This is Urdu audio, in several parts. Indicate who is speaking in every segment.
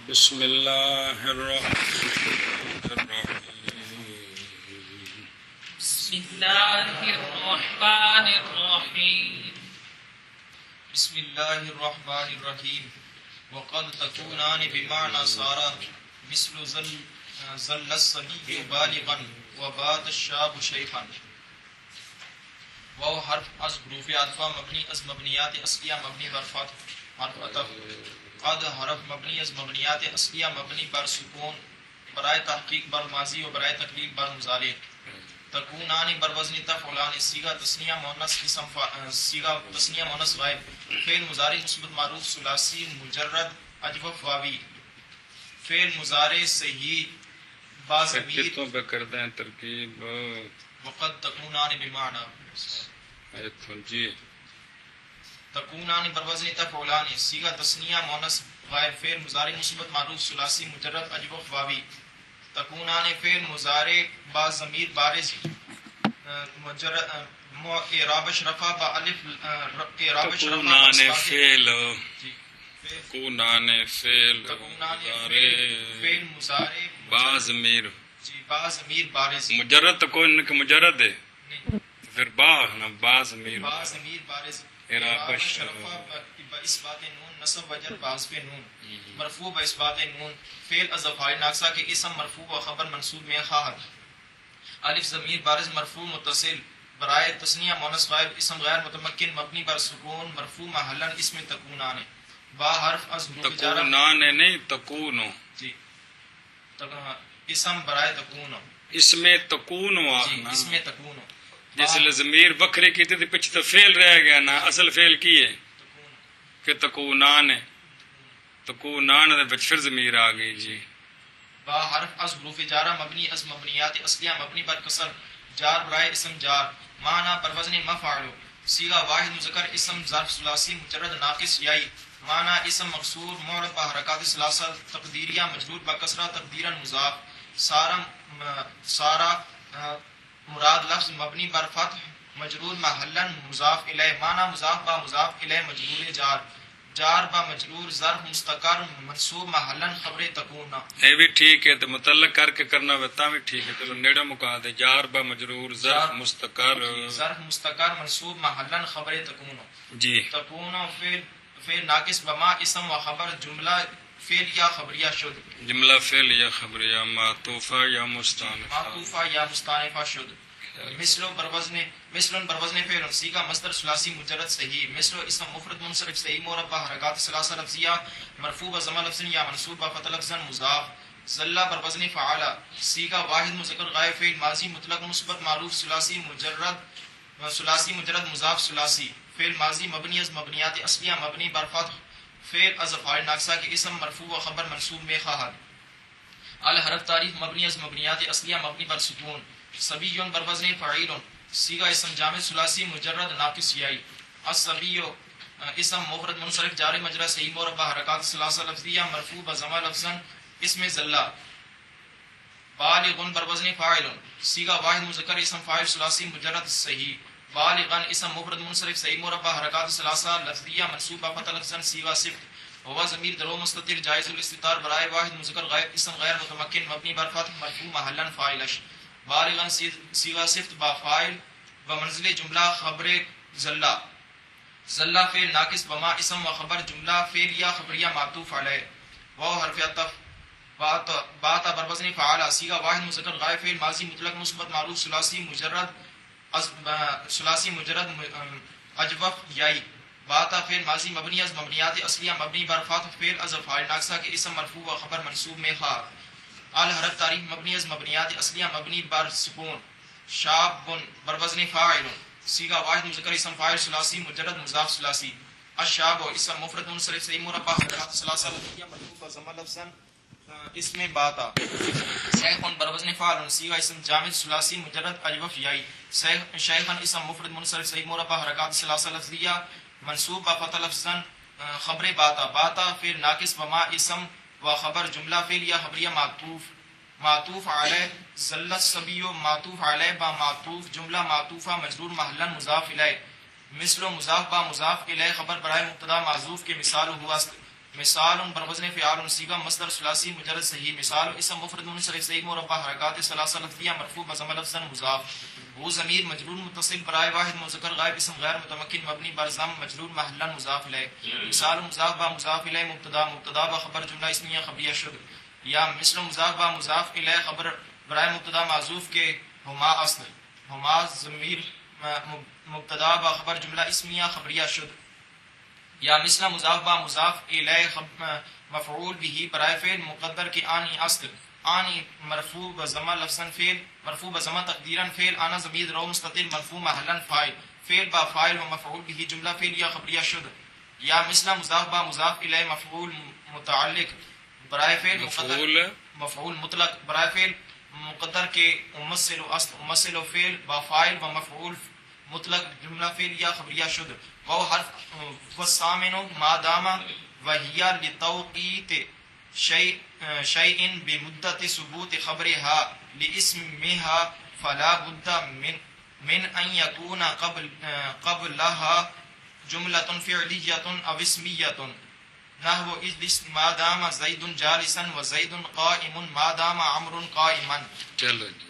Speaker 1: بسم اللہ الرحمن
Speaker 2: بسم اللہ الرحمن الرحیم
Speaker 3: بسم اللہ الرحمن الرحیم وقد تکونان بمعنى سارا مثل ظل الصبی بالغا وبات الشاب شیخا. وہ حرف از حروف عطفہ مبنی از مبنیات اصلیہ مبنی بر فتح حرف عطف. قد حرف مبنی از مبنیات اصلیہ مبنی بر سکون برائے تحقیق بر ماضی و برائے تقلیل بر مضارع. تکونان بر وزن تفعلان صیغہ تثنیہ مؤنث اسم صیغہ تثنیہ مؤنث غائب فعل مضارع مثبت معروف ثلاثی مجرد اجوف واوی فعل مضارع صحیح با ضمیر
Speaker 1: کتوں پہ کرتے ہیں ترکیب
Speaker 3: وقد تکونان بمعنی
Speaker 1: جی
Speaker 3: تکونان بر وزن تفعلان صیغہ تثنیہ مؤنث غائب فعل مضارع مثبت معروف ثلاثی مجرد اجوف واوی. تکونان فعل مضارع با ضمیر بارز مجرد اعرابش رفع با الف اعرابش رفع
Speaker 1: تکونان فعل
Speaker 3: جی
Speaker 1: تکونان فعل
Speaker 3: تکونان
Speaker 1: مضارع
Speaker 3: فعل مضارع
Speaker 1: با ضمیر
Speaker 3: جی با ضمیر بارز
Speaker 1: مجرد تکون کہ مجرد ہے
Speaker 3: نہیں
Speaker 1: پھر با نا با ضمیر
Speaker 3: با ضمیر بارز
Speaker 1: اعرابش
Speaker 3: رفع با اثبات نون نصب وجر باز پہ نون مرفوع با اثبات نون فعل از افعال ناقصہ کے اسم مرفوع و خبر منصوب میں خواہد. الف ضمیر بارز مرفوع متصل برائے تثنیہ مؤنث غائب اسم غیر متمکن مبنی بر سکون مرفوع محلا اسم تکونان. با حرف از حروف جارہ
Speaker 1: تکونان نہیں تکونو
Speaker 3: جی اسم برائے تکون
Speaker 1: اس میں تکون
Speaker 3: جی
Speaker 1: واہنا
Speaker 3: اس میں تکون
Speaker 1: جس ضمیر بکھرے کی تھی پیچھے تو فعل رہ گیا نا اصل فعل کی ہے
Speaker 3: تکون
Speaker 1: کہ تکونان ہے تکونان دے وچ پھر ضمیر آ گئی جی.
Speaker 3: با حرف از حروف جارہ مبنی از مبنیات اصلیہ مبنی بر کسر جار برائے اسم جار معنی پر وزن مفعول صیغہ واحد مذکر اسم ظرف ثلاثی مجرد ناقص یائی معنی اسم مقصور معرب با حرکات ثلاثہ تقدیریہ مجرور با کسرہ تقدیرا مضاف سارا مراد لفظ مبنی بر فتح مجرور محلا مضاف الیہ معنی مضاف با مضاف الیہ مجرور جار با مجرور ظرف مستقر منصوب محلا خبر تکون.
Speaker 1: اے بھی ٹھیک ہے تو متعلق کر کے کرنا ہوتا بھی ٹھیک ہے تو نیڑے مکا دے جار با مجرور ظرف مستقر
Speaker 3: ظرف مستقر منصوب محلا خبر تکون.
Speaker 1: جی
Speaker 3: تکون فعل ناقص بما اسم و خبر جملہ فعل یا خبریہ شد
Speaker 1: جملہ فعل یا خبریہ معطوفہ یا مستانفہ
Speaker 3: معطوفہ یا مستانفہ شد. مثل بروزن فعل صیغہ مصدر ثلاثی مجرد صحیح مثل اسم مفرد منصرف صحیح معرب حرکات ثلاثہ لفظیہ مرفوع بضمہ لفظ یا منصوب بفتح لفظ مضاف. ذلہ بروزن فعل صیغہ واحد مذکر غائب فعل ماضی مطلق مثبت معروف ثلاثی مجرد مضاف ثلاثی فعل ماضی مبنی از مبنیات اصلیہ مبنی بر فتح فعل از افعال ناقصہ کے اسم مرفوع و خبر منصوب میں خواہد. الحرف تعریف مبنی از مبنیات اصلیہ مبنی بر سکون. صبی بر وزن فعیل صیغہ اسم جامع ثلاثی مجرد ناقص یائی. الصبی اسم مفرد منصرف جاری مجرى صحیح معرب حرکات ثلاثہ لفظیہ مرفوع بضمہ لفظا اسم ذلہ. بالغ بر وزن فاعل صیغہ واحد مذکر اسم فاعل ثلاثی مجرد صحیح بالغا اسم مفرد منصرف صحیح معرب حرکات ثلاثہ لفظیہ منصوب فتح لفظا صیغہ صفت وهو ضمیر درو مستتر جائز الاستتار برائے واحد مذکر غائب اسم غیر متمکن مبنی بر فتح مرفوع محلا فاعلش. بالغا صیغہ صفت با فاعل و منزل جملہ خبر ذلہ ذلہ فعل ناقص بما اسم و خبر جملہ فعل یا خبریہ معطوف علیہ. واو حرف عطف بات بر وزن فعل صیغہ واحد مذکر غائب فعل ماضی مطلق مثبت معروف ثلاثی مجرد اجوف یائی. باتا فعل ماضی مبنی از مبنیات اصلیہ مبنی بر فتح فعل از افعال ناقصہ کے اسم مرفوع و خبر منصوب میں خواہ. الحرف تعریف مبنی از مبنیات اصلیہ مبنی بر سکون. شاب بر وزن فاعل صیغہ واحد مذکر اسم فاعل ثلاثی مجرد مضاف ثلاثی. الشاب اسم مفرد منصرف صحیح مربع حرکات ثلاثہ لفظیہ مرفوع ضمہ لفظا اسم باتا. شیخ بر وزن فاعل صیغہ اسم جامد ثلاثی مجرد اجوف یائی. شیخ اسم مفرد منصرف صحیح مربع حرکات ثلاثہ لفظیہ منصوب بفتح لفظا خبر باتا فعل ناقص بما اسم و خبر جملہ فعل یا خبریہ معطوف علیہ. ذل الصبی معطوف علیہ با معطوف جملہ معطوفہ مجرور محلا مضاف الیہ. مثل مضاف با مضاف الیہ خبر برائے مبتدا معذوف کے مثال ہوا مثال بر وزن فعال صیغہ مصدر ثلاثی مجرد صحیح مثال اسم مفرد منصرف صحیح مربع حرکات ثلاثہ لفظیہ مرفوع بضم لفظا مضاف وہ ضمیر مجرور متصل برائے واحد مذکر غائب اسم غیر متمکن مبنی بر ضم مجرور محلا مضاف الیہ مثال مضاف با مضاف الیہ مبتدا با خبر جملہ اسمیہ خبریہ شد یا مثل مضاف با مضاف الیہ خبر برائے مبتدا معذوف کے ہما اصل ہما ضمیر مبتدا با خبر جملہ اسمیہ خبریہ شد یا مثل مضاف با مضاف الیہ مفعول به برائے فعل مقدر کے آنی اصل آنی مرفوع بضمہ لفظا فعل مرفوع بضمہ تقدیرا فعل آنا ضمیر رو مستتر مرفوع محلا فاعل فعل با فاعل و مفعول به جملہ فعلیہ خبریہ شد یا مثل مضاف با مضاف الیہ مفعول متعلق برائے فعل مفعول مطلق برائے فعل مقدر کے ممثل و اصل ممثل و فعل با فاعل و مفعول مطلق جملہ فعلیہ خبریہ شد وہ حرف والثامن ما دام وهي لتوقيت شيء بمدة ثبوت خبرها لاسمها فلا بد من أن يكون قبلها جملة فعلية أو اسمية نحو ما دام زيد جالسا وزيد قائم ما دام عمرو قائما
Speaker 1: چلو جی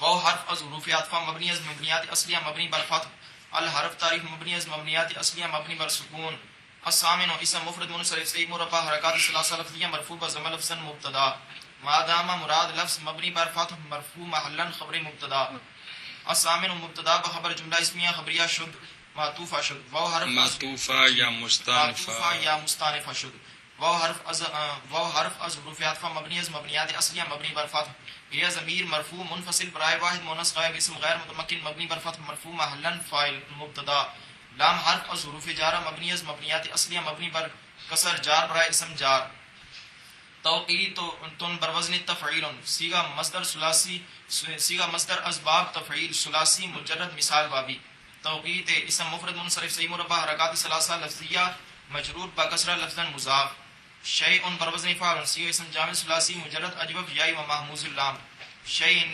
Speaker 3: وہ حرف از حروف عطفہ مبنی از مبنیات اصلیہ مبنی بر فتح الحرف تعریف مبنی از مبنیات اصلیہ مبنی بر سکون الثامن اسم مفرد منصرف صحیح مربع حرکات ثلاثہ لفظیہ مرفوع بضم لفظا مبتدا ما دام مراد لفظ مبنی بر فتح مرفوع محلا خبر مبتدا الثامن مبتدا بخبر جملہ اسمیہ خبریہ شد معطوفہ شد وہ حرف
Speaker 1: معطوفہ یا
Speaker 3: مستانفہ شد وہ حرف از حروف عطفہ مبنی از مبنیات اصلیہ مبنی بر فتح یہ ضمیر مرفوع منفصل برائے واحد مؤنث غائب اسم غیر متمکن مبنی بر فتح مرفوع محلا فاعل مبتدا لام حرف از حروف جارہ مبنی از مبنیات اصلیہ مبنی بر کسر جار برائے اسم جار توقیتن بر وزن تفعیل صیغہ مصدر ثلاثی صیغہ مصدر از باب تفعیل ثلاثی مجرد مثال بابی توقیت اسم مفرد منصرف صحیح مربع حرکات ثلاثہ لفظیہ مجرور با کسرہ لفظا مضاف شیء بر وزن فاعل صیغہ اسم جامع ثلاثی مجرد اجوف یاء و محموز اللام شیء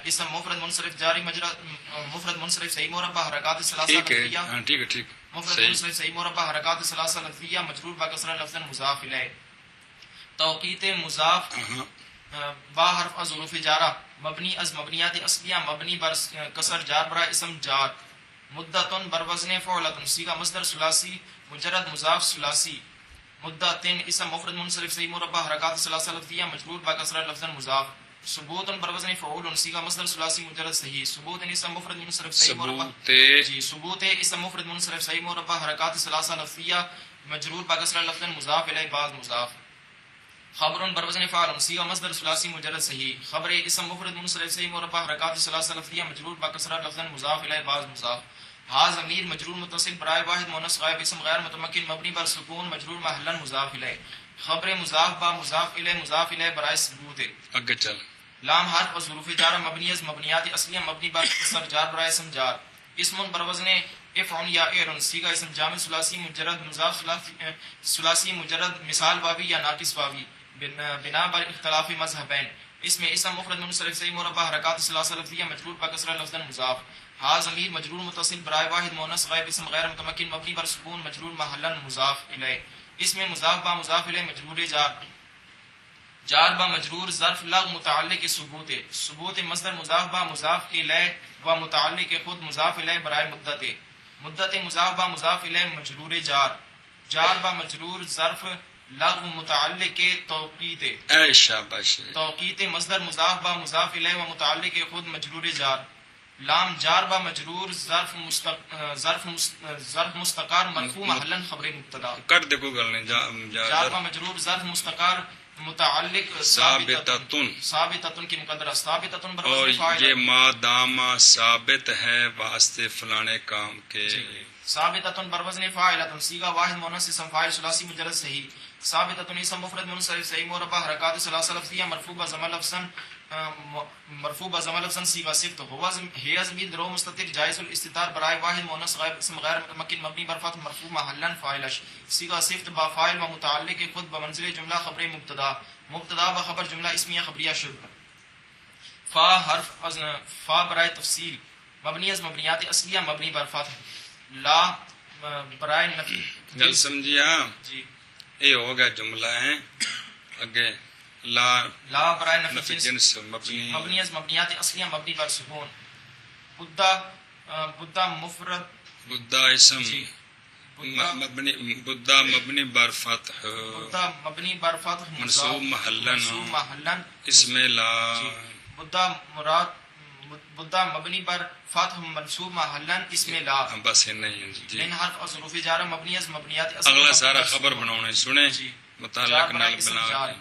Speaker 3: اسم مفرد منصرف جاری مفرد منصرف صحیح مربع حرکات ثلاثہ لفظیہ
Speaker 1: ٹھیک
Speaker 3: مفرد منصرف صحیح مربع حرکات ثلاثہ لفظیہ مجرور با کسرہ لفظا مضاف الیہ توقیت مضاف با حرف از حروف جارہ مبنی از مبنیات اصلیہ مبنی بر کسر جار برا اسم جار مدتن بر وزن فعلتن صیغہ مصدر ثلاثی مجرد مضاف ثلاثی مدتن اسم مفرد منصرف صحیح مربع حرکات ثلاثہ لفظیہ مجرور با کسر لفظا مضاف ثبوتن بر وزن فعول صیغہ مصدر ثلاثی مجرد صحیح ثبوتن اسم مفرد منصرف صحیح مربع جی ثبوت اسم مفرد منصرف صحیح مربع حرکات ثلاثہ لفظیہ مجرور با کسر لفظا مضاف الیہ بعض مضاف خبر بر وزن فاعل صیغہ مصدر ثلاثی مجرد صحیح خبر اسم مفرد منصرف صحیح مربع حرکات ثلاثہ لفظیہ مجرور با کسر لفظا مضاف الیہ بعض مضاف ہا ضمیر مجرور متصل برائے واحد مؤنث غائب اسم غیر متمکن مبنی بر سکون مجرور محلا مضاف الیہ خبر مضاف با مضاف الیہ برائے ثبوت
Speaker 1: آگے چل
Speaker 3: لام حرف از حروف جارہ مبنی از مبنیات اصلیہ مبنی بر کسر جار برائے اسم جار اسم بر وزن افعل یا ایرن صیغہ اسم جامع ثلاثی مجرد مضاف ثلاثی مجرد مثال واوی یا ناقص واوی بنا بر اختلاف مذہبین اس میں اسم مفرد منصرف صحیح مربع حرکات ثلاثہ لفظیہ مجرور با کسرہ لفظا مضاف ہا ضمیر مجرور متصل برائے واحد مؤنث غائب اسم غیر متمکن مبنی بر سکون مجرور محلا مضاف الیہ اس میں مضاف با مضاف الیہ مجرور جار با مجرور ظرف لغ متعلق ثبوت مصدر مضاف با مضاف الیہ و متعلق خود مضاف الیہ برائے مدت مضاف با مضاف الیہ مجرور جار با مجرور ظرف لغو متعلق توقیت
Speaker 1: اے شاباش
Speaker 3: توقیت مصدر مضاف با مضاف الیہ و متعلق خود مجرور جار لام جار با مجرور ظرف مستقر مرفوع محلا خبر مبتدا
Speaker 1: کر دے کو گل نہیں
Speaker 3: جار با مجرور ظرف مستقر متعلق ثابتتن کی مقدرہ ثابتتن بر
Speaker 1: اور
Speaker 3: وزن فاعل
Speaker 1: یہ ما داما ثابت ہے واسطے فلانے کام کے
Speaker 3: ثابتتن بر وزن فاعلتن صیغہ واحد مؤنث اسم فاعل ثلاثی مجرد صحیح ثابتتن اسم مفرد منصرف صحیح مربع حرکات ثلاثہ لفظیہ مرفوع بضم لفظا صیغہ صفت ہوا ہے ضمیر رو مستتر جائز الاستتار برائے واحد مؤنث غائب اسم غیر متمکن مبنی بر فتح مرفوع محلا فاعل صیغہ صفت با فاعل و متعلق خود بمنزل جملہ خبر مبتدا بخبر جملہ اسمیہ خبریہ شد فا حرف فا برائے تفصیل مبنی از مبنیات اصلیہ مبنی بر فتح لا برائے نفی
Speaker 1: گل سمجھیا
Speaker 3: جی
Speaker 1: یہ ہو گیا جملہ ہے. اگے لا
Speaker 3: لا برائے نفی
Speaker 1: نفی
Speaker 3: جنس
Speaker 1: جنس مبنی
Speaker 3: مبنی از مبنیات اصلیہ مبنی بر سکون. بدہ مفرد
Speaker 1: بدہ اسم
Speaker 3: جی بدہ
Speaker 1: بدہ مبنی بر فتح
Speaker 3: بدہ مبنی بر فتح
Speaker 1: منصوب محلن
Speaker 3: منصوب محلن
Speaker 1: اسم لا
Speaker 3: جی بدہ مراد بدہ مبنی بر فتح منصوب محلن اسم لا.
Speaker 1: بس نہیں جی.
Speaker 3: من حرف از حروف جار مبنی از مبنیات
Speaker 1: اگلا سارا خبر بناؤنے سنے
Speaker 3: جی
Speaker 1: متعلق نال بنا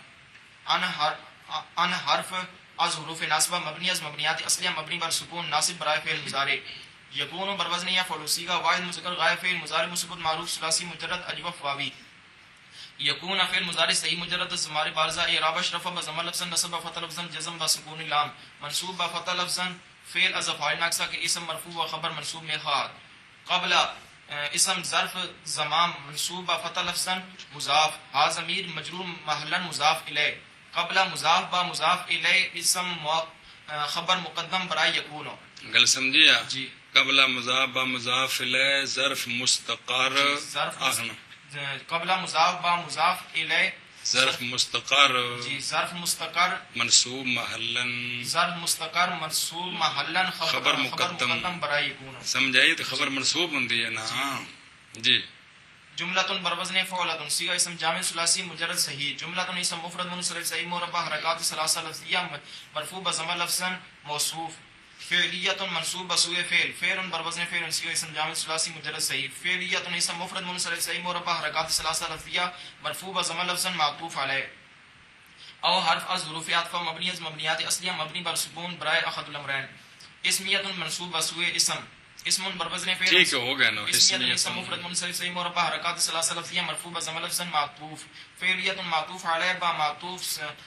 Speaker 3: ان حرف از حروف ناصبہ مبنی از مبنیات اصلیہ مبنی بر سکون ناصب برائے فعل مضارع. یکون بر وزن یفعل صیغہ واحد مذکر غائب فعل مضارع مثبت معروف ثلاثی مجرد اجوف واوی. یکون فعل مضارع صحیح مجرد ضمیر بارزہ اعراب رفع بضم لفظا نصب فتح لفظا جزم بسکون لام منصوب بفتح لفظا فعل از افعال ناقصہ کے اسم مرفوع و خبر منصوب میں خواہد. قبل اسم ظرف زمان منصوب بفتح لفظا مضاف ها ضمیر مجرور محلا مضاف الیہ. قبل مضاف با مضاف الیہ اسم خبر مقدم برائے یکون.
Speaker 1: گل سمجھیا
Speaker 3: جی
Speaker 1: قبل مضاف با مضاف الیہ ظرف مستقر
Speaker 3: ظرف قبل مضاف با مضاف الیہ
Speaker 1: ظرف مستقر
Speaker 3: جی ظرف مستقر
Speaker 1: منصوب محلن
Speaker 3: ظرف مستقر منصوب محلن
Speaker 1: خبر مقدم
Speaker 3: برائے یکون.
Speaker 1: سمجھائی تو خبر منصوب ہوندی ہے نا جی.
Speaker 3: جملۃ بروزن فعلۃ صیغہ اسم جامع ثلاثی مجرد صحیح. جملۃ اسم مفرد منصرف صحیح مربع حرکات ثلاثہ لفظیہ مرفوع بضم لفظا موصوف. فعلیۃ منصوب بسوء فعل فعل بروزن فعل صیغہ اسم جامع ثلاثی مجرد صحیح. فعلیۃ اسم مفرد منصرف صحیح مربع حرکات ثلاثہ لفظیہ مرفوع بضم لفظا معطوف علیہ. او حرف از حروف عطف مبنی از مبنیات اصلیہ مبنی بر سکون برائے احد الامرین. اسمیۃ منصوب بسوء اسم اسم بروزن فعل
Speaker 1: ٹھیک ہو گیا نا.
Speaker 3: اسمیۃ اسم مفرد منصرف صحیح مربع حرکات ثلاثہ لفظیہ مرفوع بضم لفظا معطوف. فعلیۃ معطوف علیہ با معطوف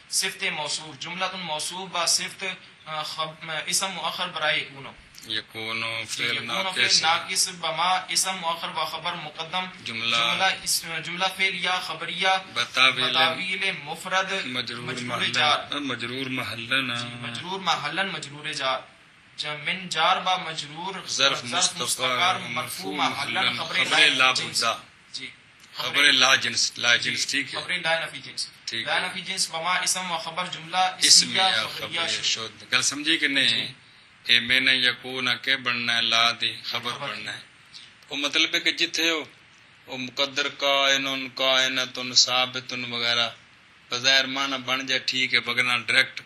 Speaker 3: صفت موصوف. جملۃ موصوف با صفت اسم مؤخر برائے یکون.
Speaker 1: یکون فعل
Speaker 3: یکون
Speaker 1: ناقص
Speaker 3: ناقص بما اسم مؤخر و خبر مقدم. جملہ فعل یا خبریہ بتاویل مفرد مجرور جار
Speaker 1: مجرور محلن
Speaker 3: مجرور محلن مجرور جار. من جار با مجرور
Speaker 1: ظرف مستقر
Speaker 3: مرفوع محلن
Speaker 1: خبر لا بدا
Speaker 3: جی
Speaker 1: خبر لا جنس لا جنس ٹھیک ہے.
Speaker 3: خبر لا نفی جنس
Speaker 1: ٹھیک
Speaker 3: لا
Speaker 1: ہے.
Speaker 3: نفی جنس بما اسم و خبر جملہ
Speaker 1: اسم
Speaker 3: اسمیہ
Speaker 1: یا
Speaker 3: خبریہ
Speaker 1: خبر شد. گل سمجھی کہ نہیں کہ میں نے یکون کے بننا ہے لا دی خبر بننا ہے. وہ مطلب ہے کہ جتھے ہو وہ مقدر کائن کائنۃ ثابت وغیرہ بظاہر معنی بن جائے ٹھیک ہے بگنا ڈائریکٹ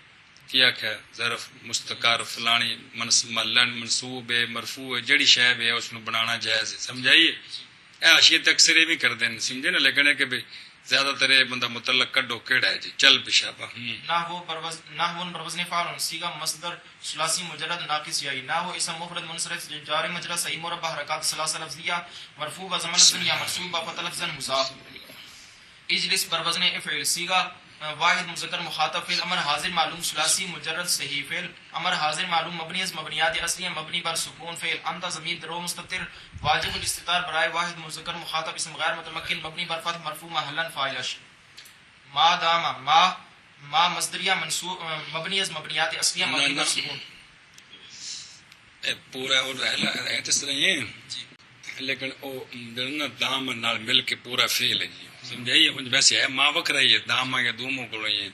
Speaker 1: کیا کہ ظرف مستقر فلانی ملن منصوب ہے مرفوع ہے جڑی شے ہے اس کو بنانا جائز ہے. سمجھائیے اے اشیاء اکثر یہ بھی کر دیں سمجھے نا. لیکن ہے کہ بھئی زیادہ تر یہ بندہ متعلق کڈو کیڑا ہے جی چل پیشابہ.
Speaker 3: نحو بروزن فعل صیغہ مصدر ثلاثی مجرد ناقص یائی. نحو اسم مفرد منصرف جار مجرد صحیح مربع حرکات ثلاثہ لفظیہ مرفوع بضم لفظ یا منصوب بفتح لفظ مضاف. اجلس بروزن افعل صیغہ واحد مذکر مخاطب فعل امر حاضر معلوم ثلاثی مجرد صحیح فعل امر حاضر معلوم مبنی از مبنیات اصلیہ مبنی بر سکون فعل انت ضمیر درو مستتر واجب الاستتار برائے واحد مذکر مخاطب اسم غیر متمکن مبنی بر فتح مرفوع محلا فاعل. ما دام ما مصدریہ منصوب مبنی از مبنیات اصلیہ مبنی بر سکون.
Speaker 1: پورا اور رہے اس طرح یہ لیکن او دلنا دام نال مل کے پورا فعل ہے جی. سمجھائیے ویسے ہے ما وکر ہے یہ دام یا دوموں کو یہ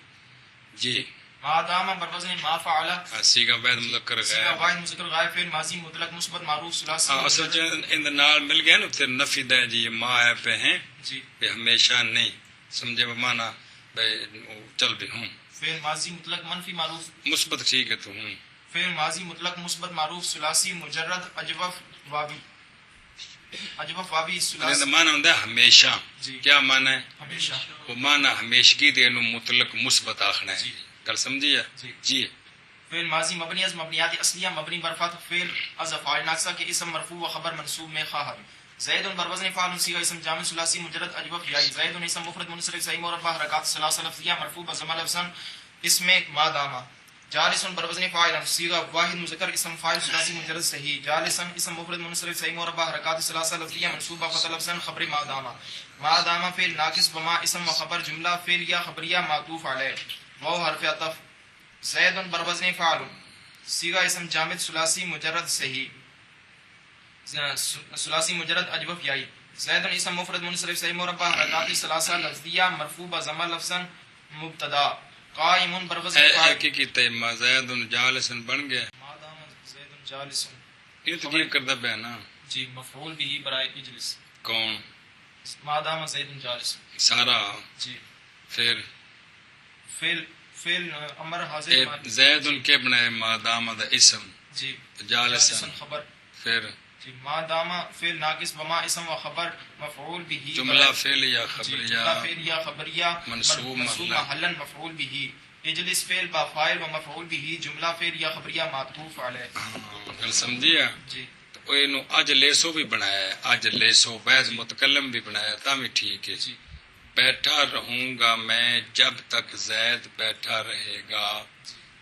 Speaker 1: جی.
Speaker 3: ما دام بروزن ما فعل
Speaker 1: صیغہ واحد مذکر
Speaker 3: صیغہ واحد مذکر غائب فعل ماضی مطلق مثبت معروف ثلاثی
Speaker 1: اصل ان نال مل گیا نا پھر نفی دے جی ما ہے پہ ہیں
Speaker 3: جی
Speaker 1: کہ ہمیشہ نہیں سمجھے مانا بھئی چل بھی ہوں.
Speaker 3: فعل ماضی مطلق منفی معروف
Speaker 1: مثبت ٹھیک ہے تو ہوں.
Speaker 3: فعل ماضی مطلق مثبت معروف ثلاثی مجرد اجوف واوی اجوف واوی ثلاثی
Speaker 1: مانا ہوندا ہے ہمیشہ.
Speaker 3: جی
Speaker 1: کیا مانا ہے
Speaker 3: ہمیشہ
Speaker 1: وہ مانا ہمیشگی دے نو مطلق مثبت آخنا ہے.
Speaker 3: جی.
Speaker 1: گل سمجھیے
Speaker 3: جی.
Speaker 1: جی.
Speaker 3: فعل ماضی مبنی از مبنیات اصلیہ مبنی بر فتح فعل از افعال ناقصہ کے اسم مرفوع و خبر منصوب میں خواہد. زید بروزن فعل صیغہ اسم جامع ثلاثی مجرد اجوف یائی. زید اسم مفرد منصرف صحیح مربع حرکات ثلاثہ لفظیہ مرفوع بضم لفظا اسم ما داما. جالس بروزن فاعل صیغہ واحد مذکر اسم فاعل ثلاثی مجرد صحیح. جالسا اسم مفرد منصرف صحیح مربع حرکات ثلاثہ لفظیہ منصوب بفتح لفظا خبر ما داما. ما داما فعل ناقص بما اسم و خبر جملہ فعل یا خبریہ معطوف علیہ. واو حرف عطف. زید بروزن فعل صیغہ اسم جامد ثلاثی مجرد صحیح ثلاثی مجرد اجوف یائی. زید اسم مفرد منصرف صحیح مربع حرکات ثلاثہ لفظیہ مرفوع بضمہ لفظا مبتدا قائم بروزن فاعل
Speaker 1: کی کیتا زید جالس بن گیا
Speaker 3: ما دام زید جالس
Speaker 1: یہ تو کیا کردا پیا نا
Speaker 3: جی مفعول به برائے اجلس
Speaker 1: کون
Speaker 3: ما دام زید جالس
Speaker 1: سارا
Speaker 3: جی
Speaker 1: پھر
Speaker 3: فعل امر حاضر
Speaker 1: زید کے بنائے ما دام دا اسم
Speaker 3: جی
Speaker 1: جالس
Speaker 3: خبر
Speaker 1: پھر
Speaker 3: جی ما دام فعل ناقص وما اسم و خبر مفعول به
Speaker 1: جملہ فعل یا
Speaker 3: جملہ
Speaker 1: خبریہ
Speaker 3: فعل یا خبریہ
Speaker 1: منصوب
Speaker 3: محلا مفعول به اجلس فعل با فاعل و مفعول به جملہ فعل یا خبریہ معطوف علیہ
Speaker 1: گل سمجھیا
Speaker 3: جی
Speaker 1: تو اینو اج لیسو بھی بنایا ہے اج لیسو بعض متکلم بھی بنایا تا بھی ٹھیک ہے
Speaker 3: جی
Speaker 1: بیٹھا رہوں گا میں جب تک زید بیٹھا رہے گا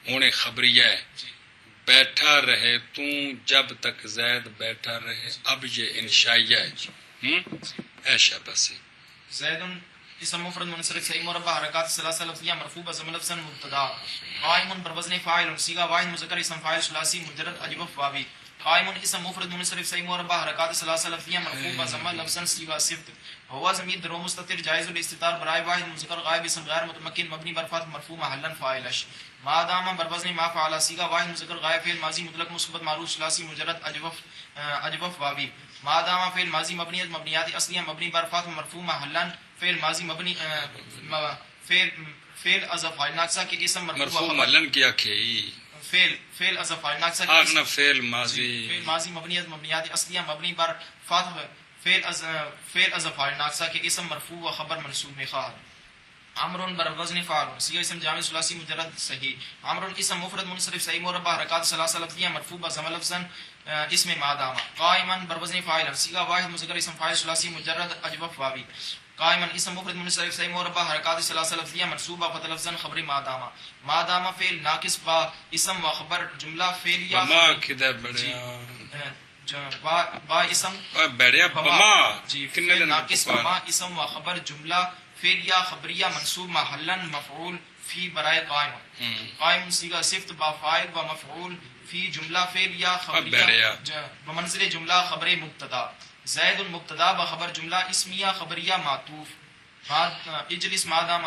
Speaker 1: ہونے خبریہ ہے
Speaker 3: جی
Speaker 1: بیٹھا رہے تو جب تک زید بیٹھا رہے اب یہ انشائیہ ہے ایشا بس
Speaker 3: زید اسم مفرد منصرف صحیح مربع حرکات ثلاثہ لفظیہ مرفوع بضم لفظا مبتدا قائم بروزن فاعل صیغہ واحد مذکر اسم فاعل ثلاثی مجرد اجوف واوی قائم اسم مفرد منصرف صحیح مربع حرکات ثلاثہ لفظیہ مرفوع بضم لفظا صیغہ صفت هو ضمیر در مستتر جائز الاستتار برائے واحد مذکر غائب اسم غیر متمکن مبنی بر فتح مرفوع محلا فاعلش ما دام بروزن ما فعل صیغہ واحد مذکر غائب فعل ماضی مطلق مثبت معروف ثلاثی مجرد اجوف واوی ما دام فعل ماضی مبنی مبنیات اصلیہ مبنی بر فتح مرفوع محلا فعل ماضی مبنی فعل از فاعل ناقصہ کے اسم
Speaker 1: مرفوع ملن کیا کھی
Speaker 3: فعل از فاعل ناقصہ کے
Speaker 1: آگنا فعل ماضی
Speaker 3: مبنی مبنیات اصلیہ مبنی بر فتح فعل از فاعل ناقصہ کے اسم مرفوع و خبر منصوب میں خواہ عمر بر وزن فاعل صیغہ اسم جامع ثلاثی مجرد صحیح عمر اسم مفرد منصرف صحیح مربع حرکات ثلاثہ لفظیہ مرفوع بضم لفظا اسم ما دام قائما بر وزن فاعل صیغہ واحد مذکر اسم فاعل ثلاثی مجرد اجوف واوی قائما اسم مفرد منصرف صحیح مربع حرکات ثلاثہ لفظیہ منصوبہ فتح لفظا خبر ما دام فعل ناقص با اسم و خبر جملہ فعل یا
Speaker 1: بما کدھر بڑیا
Speaker 3: با اسم
Speaker 1: بڑیا بما
Speaker 3: جی فعل ناقص بما اسم و خبر جملہ فعل یا خبریہ منصوب محلا مفعول فی برائے قائم قائم صیغہ صفت با فاعل و مفعول فی جملہ فعل یا خبریہ بمنزل جملہ خبر مبتدا زید المبتدا بخبر جملہ اسمیہ خبریہ معطوف اجلس مادام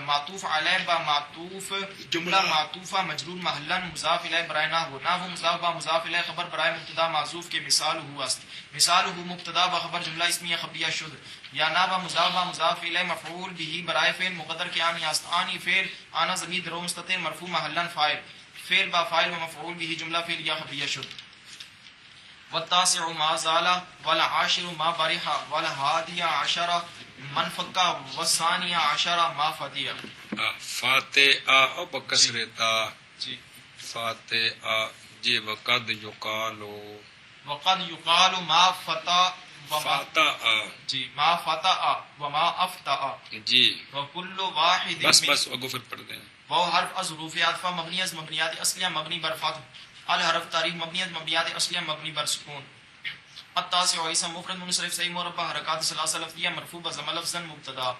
Speaker 3: معطوف علیہ با معطوف جملہ معطوفہ مجرور محلا مضاف الیہ برائے نحو نحو مضاف با مضاف الیہ خبر برائے مبتدا معذوف کے مثال ہوا مثال ہو مبتدا بخبر جملہ اسمیہ خبریہ شد یا نا با مضاف با مضاف الیہ مفعول به برائے فعل مقدر کے آنی آنی فعل آنا ضمیر در مستتر مرفوع محلا فاعل فعل با فاعل و مفعول به جملہ فعل یا خبریہ شد والتاسع ما زال والعاشر ما برح والهادي عشر من فقا والثاني عشر ما فتيا
Speaker 1: فاتحہ او بکسر تا
Speaker 3: جی
Speaker 1: فاتحہ جی وقد
Speaker 3: يقال ما فتا
Speaker 1: فاتحہ
Speaker 3: جی ما فتا وما افتا
Speaker 1: جی
Speaker 3: وكل واحد
Speaker 1: بس وقفر پڑھ دیں
Speaker 3: وہ حرف از حروف عطفہ مبنی از مبنیات اصلیہ مبنی بر فتح الحرف تعریف مبنیت مبنیات اصلیہ مبنی بر سکون التاسع اسم مفرد منصرف صحیح مربع حرکات ثلاثہ لفظیہ مرفوع بضم لفظا مبتدا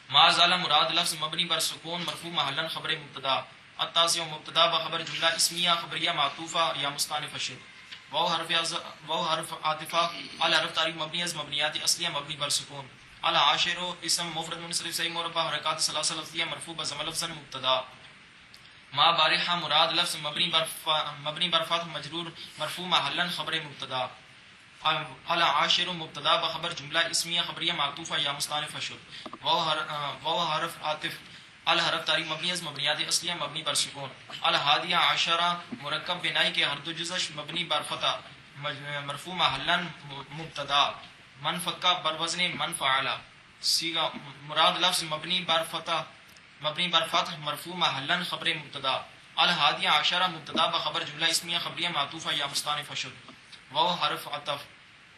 Speaker 3: ما زال مراد لفظ مبنی بر سکون مرفوع محلا خبر مبتدا التاسع مبتدا بخبر جملہ اسمیہ خبریہ معطوفہ یا مستانف شد وہ حرف عاطفہ الحرف تعریف مبنی از مبنیات اصلیہ مبنی بر سکون العاشر اسم مفرد منصرف صحیح مربع حرکات ثلاثہ لفظیہ مرفوع بضم لفظا مبتدا ما بارحہ مراد لفظ مبنی بر فتح مجرور مرفوع محلا خبر مبتدا العاشر مبتدا بخبر جملہ اسمیہ خبریہ معطوفہ یا مستانف شد وہ حرف عاطف الحرف تعریف مبنی از مبنیات اصلیہ مبنی بر سکون الحادیہ عشرہ مرکب بنائی کے ہر دو جزش مبنی بر فتح مرفوع محلا مبتدا من فقہ بر وزن من فعل صیغہ مراد لفظ مبنی بر فتح مرفوع محلا خبر مبتدا الحادیہ عشرہ مبتدا بخبر جملہ اسمیہ خبریہ معطوفہ یا مستانف شد وہ حرف عطف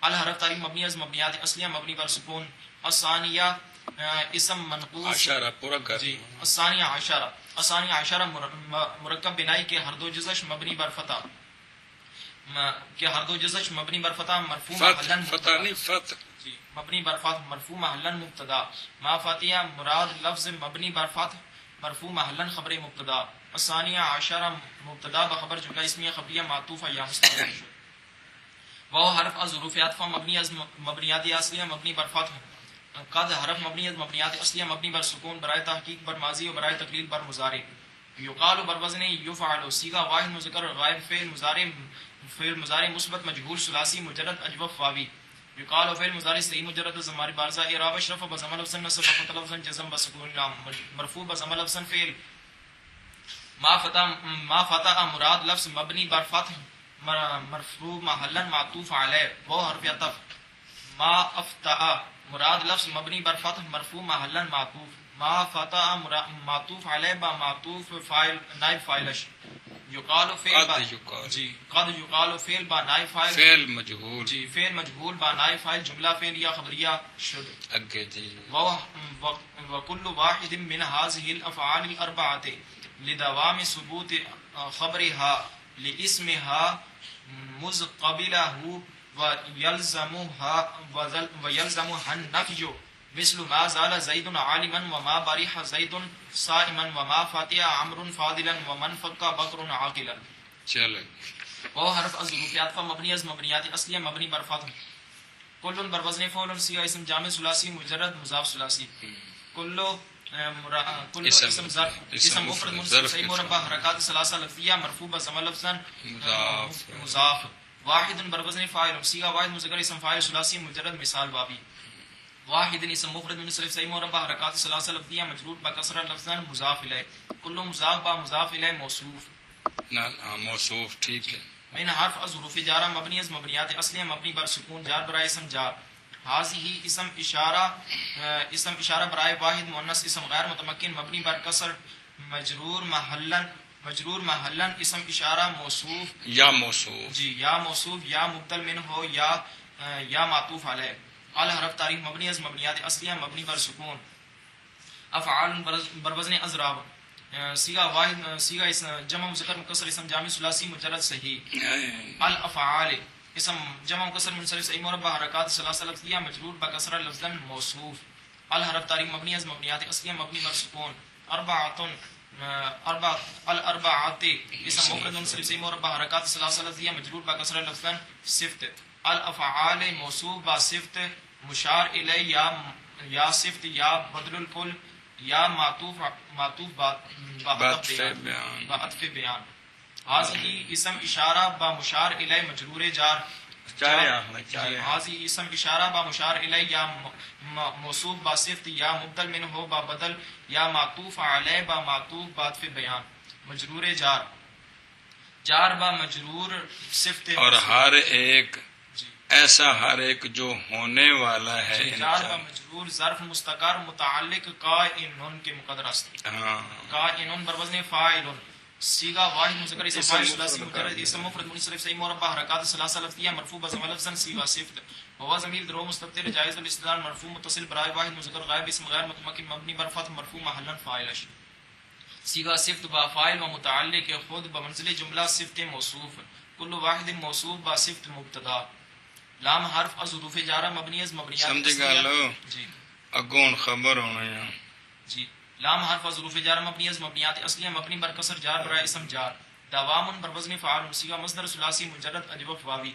Speaker 3: الحرف تعریف مبنی از مبنیات اصلیہ مبنی بر سکون الثانیہ اسم منقوص
Speaker 1: عشرہ پورا کر
Speaker 3: جی الثانیہ عشرہ مرکب بنائی کے ہر دو جزش مبنی بر فتح مرفوع محلا
Speaker 1: فتح نہیں فتح
Speaker 3: جی مبنی بر فتح مرفوع محلا مبتدا ما فاتحہ مراد لفظ مبنی بر فتح مرفوع محلا خبر مبتدا الثانیہ عشرہ مبتدا بخبر جملہ اسمیہ خبریہ معطوفہ یا مستانف وہ حرف از حروف عطف مبنی از مبنیات اصلیہ مبنی بر فتح. قد حرف مبنی از مبنیات اصلیہ مبنی بر سکون برائے تحقیق بر ماضی و برائے تقلیل بر مضارع. یقال بر وزن یفعل صیغہ واحد مذکر غائب فعل مضارع مثبت مجهول ثلاثی مجرد اجوف واوی. یقال فعل مضارع صحیح مجرد ضمیر بارزہ اعراب اشرف بضم لفظ نصب فتح لفظ جزم بسکون مرفوع بضم لفظ فعل ما فتح مراد لفظ مبنی بر فتح مرفوع محلا معطوف علیہ. وہ حرف عطف. ما افتح مراد لفظ مبنی بر فتح مرفوع محلا معطوف. ما فتح معطوف علیہ با معطوف فاعل نائب فاعلش. یقال فعل با جی قد یقال فعل با نائب فاعل
Speaker 1: فعل مجهول
Speaker 3: جی فعل مجهول با نائب فاعل جملہ فعلیہ خبریہ شد.
Speaker 1: اگے جی
Speaker 3: وكل واحد من هذه الافعال الاربعه لدوام ثبوت خبرها لاسمها مذقبله ويلزمها النفي مثل ما زال زيد عالما وما برح زيد صائما وما فتح عمرو فاضلا ومن فك بكر عاقلا.
Speaker 1: چلو
Speaker 3: وہ حرف از حروف عطف مبنی از مبنیات اصلیہ مبنی بر فتح. کل بر وزن فعل صیغہ اسم جامع ثلاثی مجرد مضاف ثلاثی. کل اسم ظرف اسم مفرد منصب صحیح مربع حرکات ثلاثہ لفظیہ مرفوع بضم لفظا مضاف. واحد بر وزن فاعل صیغہ واحد مذکر اسم فاعل ثلاثی مجرد مثال بابی. واحد اسم مفرد منصرف صحیح مربع حرکات ثلاثہ لفظیہ مجرور بکسرہ لفظا مضاف الیہ. کل مضاف با مضاف الیہ موصوف.
Speaker 1: موصوف ٹھیک ہے.
Speaker 3: من حرف از حروف جارہ مبنی از مبنیات اصلیہ مبنی بر سکون جار برائے اسم جار. حاضی اسم اشارہ برائے واحد مؤنث اسم غیر متمکن مبنی بر کسر مجرور محلا اسم اشارہ موصوف
Speaker 1: یا موصوف
Speaker 3: جی یا موصوف یا مبدل من ہو یا معطوف علیہ. الحرف تعریف مبنی از مبنیات اصلیہ مبنی بر سکون. افعال بر وزن اضراب صیغہ واحد صیغہ جمع مذکر مکسر اسم جامع ثلاثی مجرد صحیح. الافعال اسم جمع مکسر منصرف صحیح مربع حرکات ثلاثہ لفظیہ مجرور بکسرہ لفظا موصوف. الحرف تعریف مبنی از مبنیات اصلیہ مبنی بر سکون. الاربعات اسم مفرد منصرف صحیح مربع حرکات ثلاثہ لفظیہ مجرور بکسرہ لفظا صفت. الافعال موصوف با صفت مشار الی یا صفت یا بدل الکل یا معطوف بعطف بیان. حاضی اسم اشارہ با مشار الی مجرور جار. حاضی اسم اشارہ با مشار الی یا موصوف با صفت یا مبدل من ہو با بدل یا معطوف علی با معطوف بعطف بیان. مجرور جار با مجرور صفت
Speaker 1: اور ہر ایک ایسا ہر ایک جو ہونے والا ہے
Speaker 3: جار با مجرور ظرف مستقر متعلق کائنن کے مقدر است. کائنن بر وزن فاعل صیغہ واحد مذکر اسم فاعل ثلاثی مجرد اسم مفرد منصرف صحیح مربع حرکات ثلاثہ لفظیہ مرفوع بضم لفظا صیغہ صفت. وهو ضمیر درو مستتر جائز الاستدلال مرفوع متصل برائے واحد مذکر غائب اسم غیر متمکن مبنی بر فتح مرفوع محلا فاعل. صیغہ صفت با فاعل و متعلق خود بمنزل جملہ صفت موصوف. کل واحد موصوف با صفت مبتدا. لام حرف از حروف جارہ مبنی از مبنیات
Speaker 1: سمجھ گالو
Speaker 3: جی
Speaker 1: اگون خبر ہونا ہے
Speaker 3: جی. لام حرف از حروف جارہ مبنی از مبنیات اصلیہ مبنی بر کسر جار برائے اسم جار. دوام بر وزن فعال صیغہ مصدر ثلاثی مجرد اجوف واوی.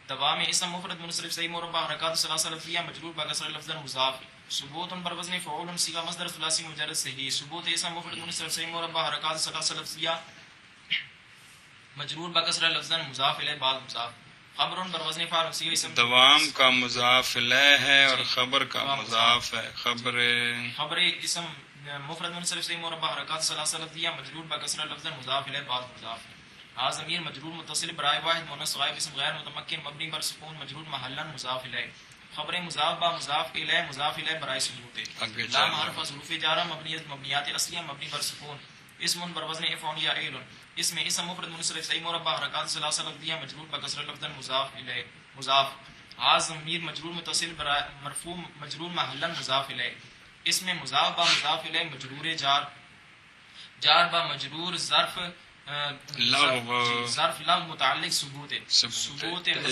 Speaker 3: دوام اسم مفرد منصرف صحیح مربع حرکات ثلاثہ لفظیہ مجرور بکسر لفظا مضاف. ثبوت بر وزن فعول صیغہ مصدر ثلاثی مجرد صحیح. ثبوت اسم مفرد منصرف صحیح مربع حرکات ثلاثہ لفظیہ مجرور بکسر لفظا مضاف الیہ بعد مضاف. خبر بر وزن فاعل صیغہ اسم
Speaker 1: دوام کا مضاف الیہ ہے اور خبر کا مضاف ہے. خبر
Speaker 3: اسم مفرد منصرف صحیح مربع حرکات ثلاثہ لفظیہ مجرور بکسر لفظا مضاف الیہ بعد مضاف. ضمیر مجرور متصل برائے واحد مؤنث غائب اسم غیر متمکن مبنی بر سکون مجرور محلا مضاف الیہ. خبر مضاف با مضاف الیہ برائے ثبوت. لام حرف از حروف جارہ مبنیات اصلیہ مبنی بر سکون. اسم بر وزن افعل یا ایل اسم مفرد منصرف صحیح مربع حرکات ثلاثہ لفظیہ مجرور بکسر لفظا مضاف الیہ مضاف. ضمیر مجرور متصل برائے مرفوع مجرور محلا مضاف الیہ. اسم مضاف با مضاف الیہ مجرور جار با مجرور ظرف لغو متعلق ثبوت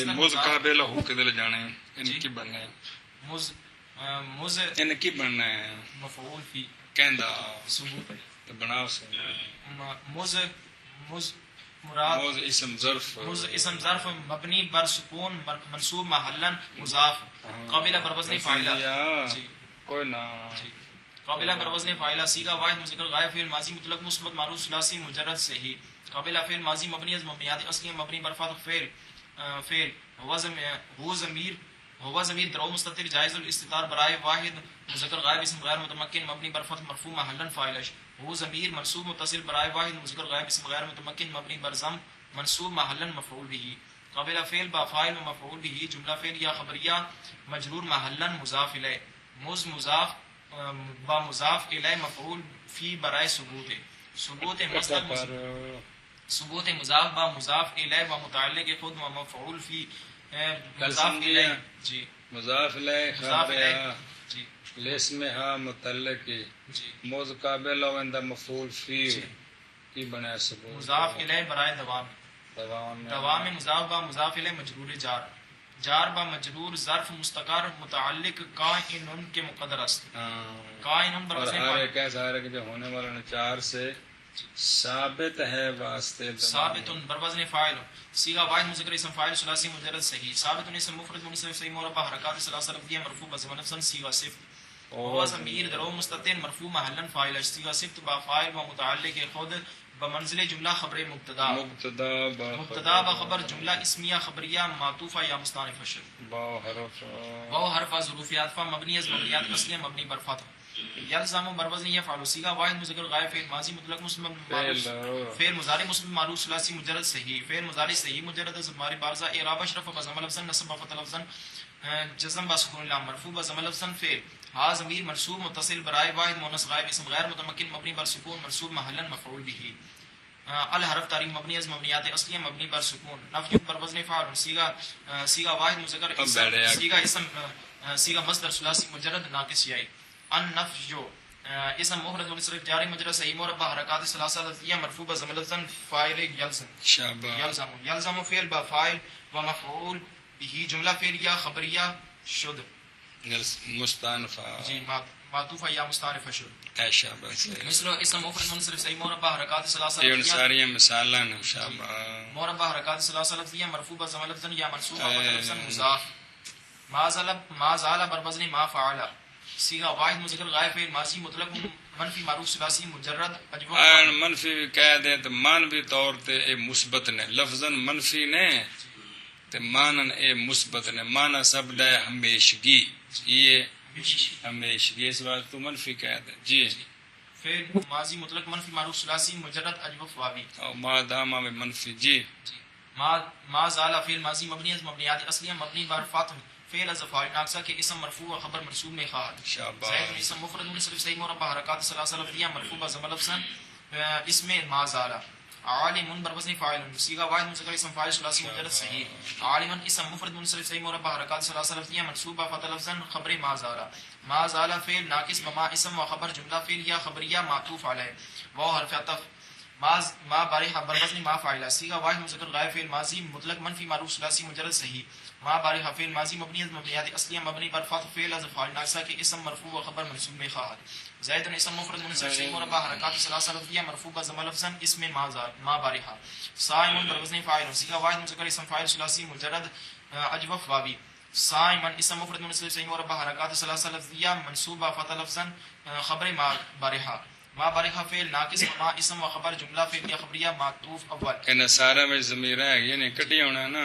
Speaker 1: مذکر لہو کدل جانے ان کی بننا ہے
Speaker 3: مز
Speaker 1: ان کی بننا ہے
Speaker 3: مفعول فی
Speaker 1: کہندا
Speaker 3: ثبوت
Speaker 1: تو بناو سے
Speaker 3: مراد
Speaker 1: موز اسم ظرف
Speaker 3: موز اسم ظرف مبنی بر سکون منصوب محلن مضاف قابل بر وزن فاعلہ جی
Speaker 1: کوئی نہ
Speaker 3: قابل بر وزن فاعلہ سیغہ واحد مذکر غائب فعل ماضی مطلق مثبت معروف ثلاثی مجرد صحیح قابل فعل ماضی مبنی از مبنیات اصلی مبنی بر فتح فعل هو ضمیر درو مستتر جائز الاستتار برائے واحد مذکر غائب اسم غیر متمکن مبنی بر فتح مرفوع محلا فاعل هو ضمیر منصوب متصل برائے واحد مذکر غائب اسم غیر متمکن مبنی بر ضم منصوب محلا مفعول به قابل فعل با فاعل و مفعول به جملہ فعل یا خبریہ مجرور محلا مضاف الیہ مضاف با مضاف الیہ مفعول فی برائے ثبوت مصدر ثبوت مضاف با مضاف الیہ و متعلق خود و مفعول فی مضاف الیہ جی
Speaker 1: مضاف الیہ
Speaker 3: مضاف الیہ جی
Speaker 1: الاسم ہا متعلق
Speaker 3: جی
Speaker 1: موز قابل و عند مفعول فی کی بنا ثبوت
Speaker 3: مضاف الیہ برائے دوام مضاف با مضاف الیہ مجرور جار با مجرور ظرف مستقر متعلق کائن کے مقدر است کائن پر
Speaker 1: اور ہر ایک ایسا ہے کہ جو ہونے والا چار سے ثابت ہے واسطے
Speaker 3: ثابت بروزن فاعل صیغہ واحد مذکر اسم فاعل ثلاثی مجرد صحیح ثابت اسم مفرد منصرف صحیح مربع حرکات ثلاثہ لفظیہ مرفوع بضمن نفسا صیغہ صفت هو ضمیر درو مستتر مرفوع محلا فاعل صیغہ صفت با فاعل و متعلق خود بمنزل جملہ خبر مبتدا با خبر جملہ اسمیہ خبریہ معطوفہ یا مستانف حشر واو حرف ظروفیات فا مبنی از مبنیات اصلیہ مبنی بر فتح یلزم بروزن یفعل صیغہ واحد مذکر غائب فعل ماضی مطلق مسلم فعل مضارع مسلم معروف ثلاثی مجرد صحیح فعل مضارع صحیح مجرد از ضمیر بارزہ اعراب اشرف بضم لفظا نصب فتح لفظا جزم با سکون لام مرفوع بضم لفظا فعل ہا ضمیر منصوب متصل برائے واحد مؤنث غائب اسم غیر متمکن مبنی بر سکون منصوب محلا مفعول به الحرف تعریف مبنی از مبنیات اصلیہ مبنی بر سکون نفی بر وزن فاعل صیغہ واحد مذکر صیغہ اسم صیغہ مصدر ثلاثی مجرد ناقص یائی ان نفی اسم مفرد منصرف جاری مجرد صحیح مربع حرکات ثلاثہ لفظیہ مرفوع بضم لفظا فاعل یلزم فعل با فاعل و مفعول به جملہ فعلیہ خبریہ شد
Speaker 1: مستانفہ
Speaker 3: جی معطوفہ یا مستعارف شد
Speaker 1: شاباش
Speaker 3: مثل اسم مفرد منصرف صحیح مربع حرکات ثلاثہ
Speaker 1: یہ ساری مثالاں شاباش
Speaker 3: مربع حرکات ثلاثہ لفظیہ مرفوع بضم لفظا یا منصوب لفظا مضاف ما زال بر وزن ما فعل صیغہ واحد مذکر غائب فعل ماضی مطلق منفی معروف ثلاثی مجرد
Speaker 1: منفی کہہ دیں تو مانوی طور تے اے مثبت نے لفظاً منفی نے تے مانن اے مثبت نے مانا سب دے ہمیشگی یہ ہمیشگی اس بات تو منفی کہہ دیں جی
Speaker 3: فعل ماضی مطلق منفی معروف ثلاثی مجرد اجوف واوی
Speaker 1: اور ما داما میں منفی جی
Speaker 3: ما زال فعل ماضی مبنی از مبنیات اصلیہ مبنی بر فاتح فعل از فاعل ناقصہ کے اسم مرفوع و خبر منصوب میں خواہد زید اسم مفرد منصرف صحیح مربع حرکات ثلاثہ لفظیہ مرفوع بضم لفظا اسم ما زال عالم بر وزن فاعل صیغہ واحد مذکر اسم فاعل ثلاثی مجرد صحیح عالما اسم مفرد منصرف صحیح مربع حرکات ثلاثہ لفظیہ منصوب فتح لفظا خبر ما زال فعل ناقص بما اسم و خبر جملہ فعلیہ خبریہ معطوف علیہ واو حرف عطف ما بارح بر وزن ما فاعل صیغہ واحد مذکر غائب فعل ماضی مطلق منفی معروف ثلاثی مجرد صحیح ما بارح فعل ماضی مبنی از مبنیات اصلیہ مبنی بر فتح فعل از فاعل ناقصہ کے اسم مرفوع و خبر منصوب میں خواہد زید اسم مفرد منصرف صحیح مربع حرکات ثلاثہ لفظیہ مرفوع بضم لفظا اسم ما بارح صائم بر وزن فاعل صیغہ واحد مذکر اسم فاعل ثلاثی مجرد اجوف واوی صائم اسم مفرد منصرف صحیح مربع حرکات ثلاثہ لفظیہ منصوب فتح لفظا خبر ما بارح ما بارح فعل ناقص ما اسم و خبر جملہ فعلیہ خبریہ معطوف اول
Speaker 1: کہ سارا میں ضمیر ہے یہ نہیں کٹی ہونا نا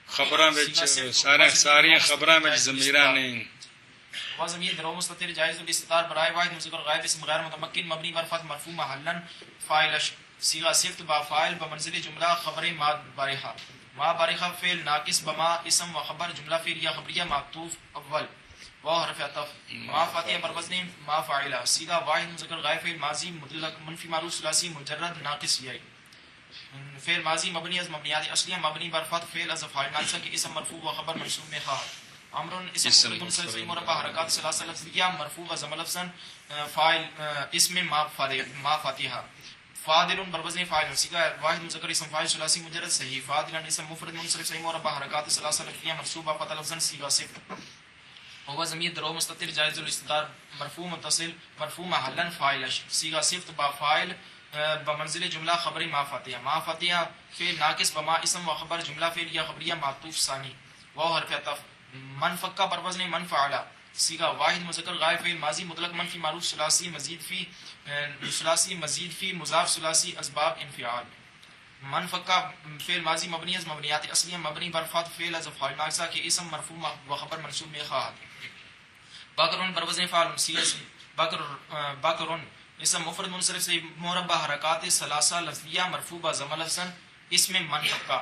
Speaker 1: خبراں وچ ساری خبراں وچ ضمیراں نہیں
Speaker 3: و ضمیر درو مستتر جائز الاستتار برائے واحد مذکر غائب اسم غیر متمکن مبنی بر فتح مرفوع محلا فاعل صیغہ صفت با فاعل بمنزل جملہ خبر ما بارح فعل ناقص بما اسم و خبر جملہ فعلیہ خبریہ معطوف اول واو حرف عطف ما فاتح بر وزن ما فاعل صیغہ واحد مذکر غائب فعل ماضی مطلق منفی معروف ثلاثی مجرد ناقص یائی فعل ماضی مبنی از مبنیات اصلیہ مبنی بر فتح فعل از فاعل ناقصہ کے اسم مرفوع و خبر منصوب میں خواہد امر اسم منصرف صحیح مربع حرکات ثلاثہ لفظیہ مرفوع بضم لفظا فاعل اسم ما فاتحہ فاضل بر وزن فاعل صیغہ واحد مذکر اسم فاعل ثلاثی مجرد صحیح فاضلا اسم مفرد منصرف صحیح مربع حرکات ثلاثہ لفظیہ منصوب فتح لفظا صیغہ صفت هو ضمیر درو مستتر جائز الاستتار مرفوع متصل مرفوع محلا فاعل صیغہ صفت با فاعل بمنزل جملہ خبر ما فتح. ما فتح فعل ناقص بما اسم و خبر جملہ فعل یا خبریہ معطوف ثانی واو حرف عطف. من فکا بر وزن من فعل صیغہ واحد مذکر غائب فعل ماضی مطلق منفی معروف ثلاثی مزید فی مضاف ثلاثی اسباب انفعال. من فکا فعل ماضی مبنی از مبنیات اصلیہ مبنی بر فتح فعل از افعال ناقصہ کے اسم مرفوع و خبر منصوب میں خواہد. باکرون بر وزن فاعل صیغہ باکرون اسم مفرد منصرف سے مربع حرکات ثلاثہ لفظیہ مرفوع ضمہ لفظاً اسم من فکا.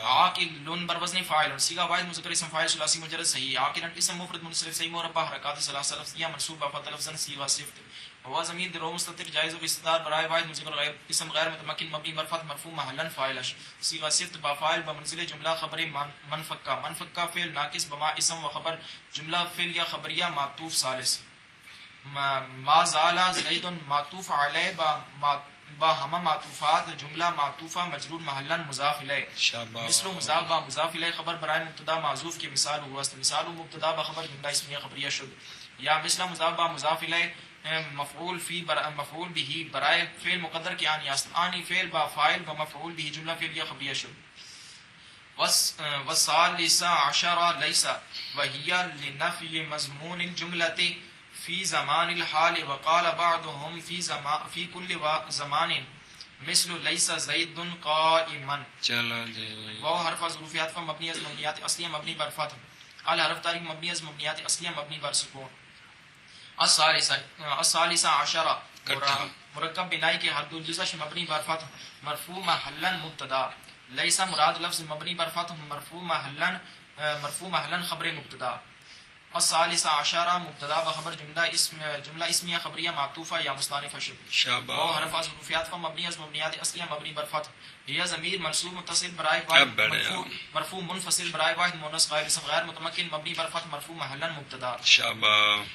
Speaker 3: عاقل بر وزن فاعل صیغہ واحد مذکر اسم فاعل ثلاثی مجرد صحیح. عاقلا اسم مفرد منصرف سے مربع حرکات ثلاثہ لفظیہ منصوب فتح لفظاً صیغہ صفت. ہوا ضمیر درو مستتر جائز و استدار برائے واحد مذکر غیر اسم غیر متمکن مبنی بر فتح مرفوع محلا فاعل صیغہ صفت با فاعل بمنزل جملہ خبر من فکا. من فکا فعل ناقص بما اسم و خبر جملہ فعل یا خبریہ معطوف ثالث. ما زال زید معطوف علیہ با ہمہ معطوفات جملہ معطوفہ مجرور محلا مضاف الیہ. مثل مضاف با مضاف الیہ خبر برائے مبتدا معذوف کے مثال ہوا است. مثال مبتدا بخبر جملہ اسمیہ خبریہ شد. یا مثل مضاف با مضاف الیہ مفعول فی مفعول به برائے فعل مقدر کے آنی است. آنی فعل با فاعل و مفعول به جملہ فعلیہ خبریہ شد. والثالث عشر ليس وهي لنفي مضمون الجملة في زمان الحال وقال بعضهم في كل زمان مثل ليس زيد قائما.
Speaker 1: چلو جی
Speaker 3: وہ حرف ظروف عطف مبنی از مبنیات اصلیہ مبنی بر فتح. الحرف تاریخ مبنی از مبنیات اصلیہ مبنی بر سکون. الثالث عشر مرکب بنائی کے حد الجزش مبنی بر فتح مرفوع محلا مبتدا. لیس مراد لفظ مبنی بر فتح مرفوع محلا خبر مبتدا. الثالث عشر مبتدا بخبر جملہ اسمیہ خبریہ معطوفہ یا مستانف شد. وہ حرف ظروف عطف مبنی از مبنیات اصلیہ مبنی بر فتح. یہ ضمیر منصوب متصل برائے واحد مرفوع منفصل برائے واحد مؤنث غائب اسم غیر متمکن مبنی بر فتح مرفوع محلا مبتدا.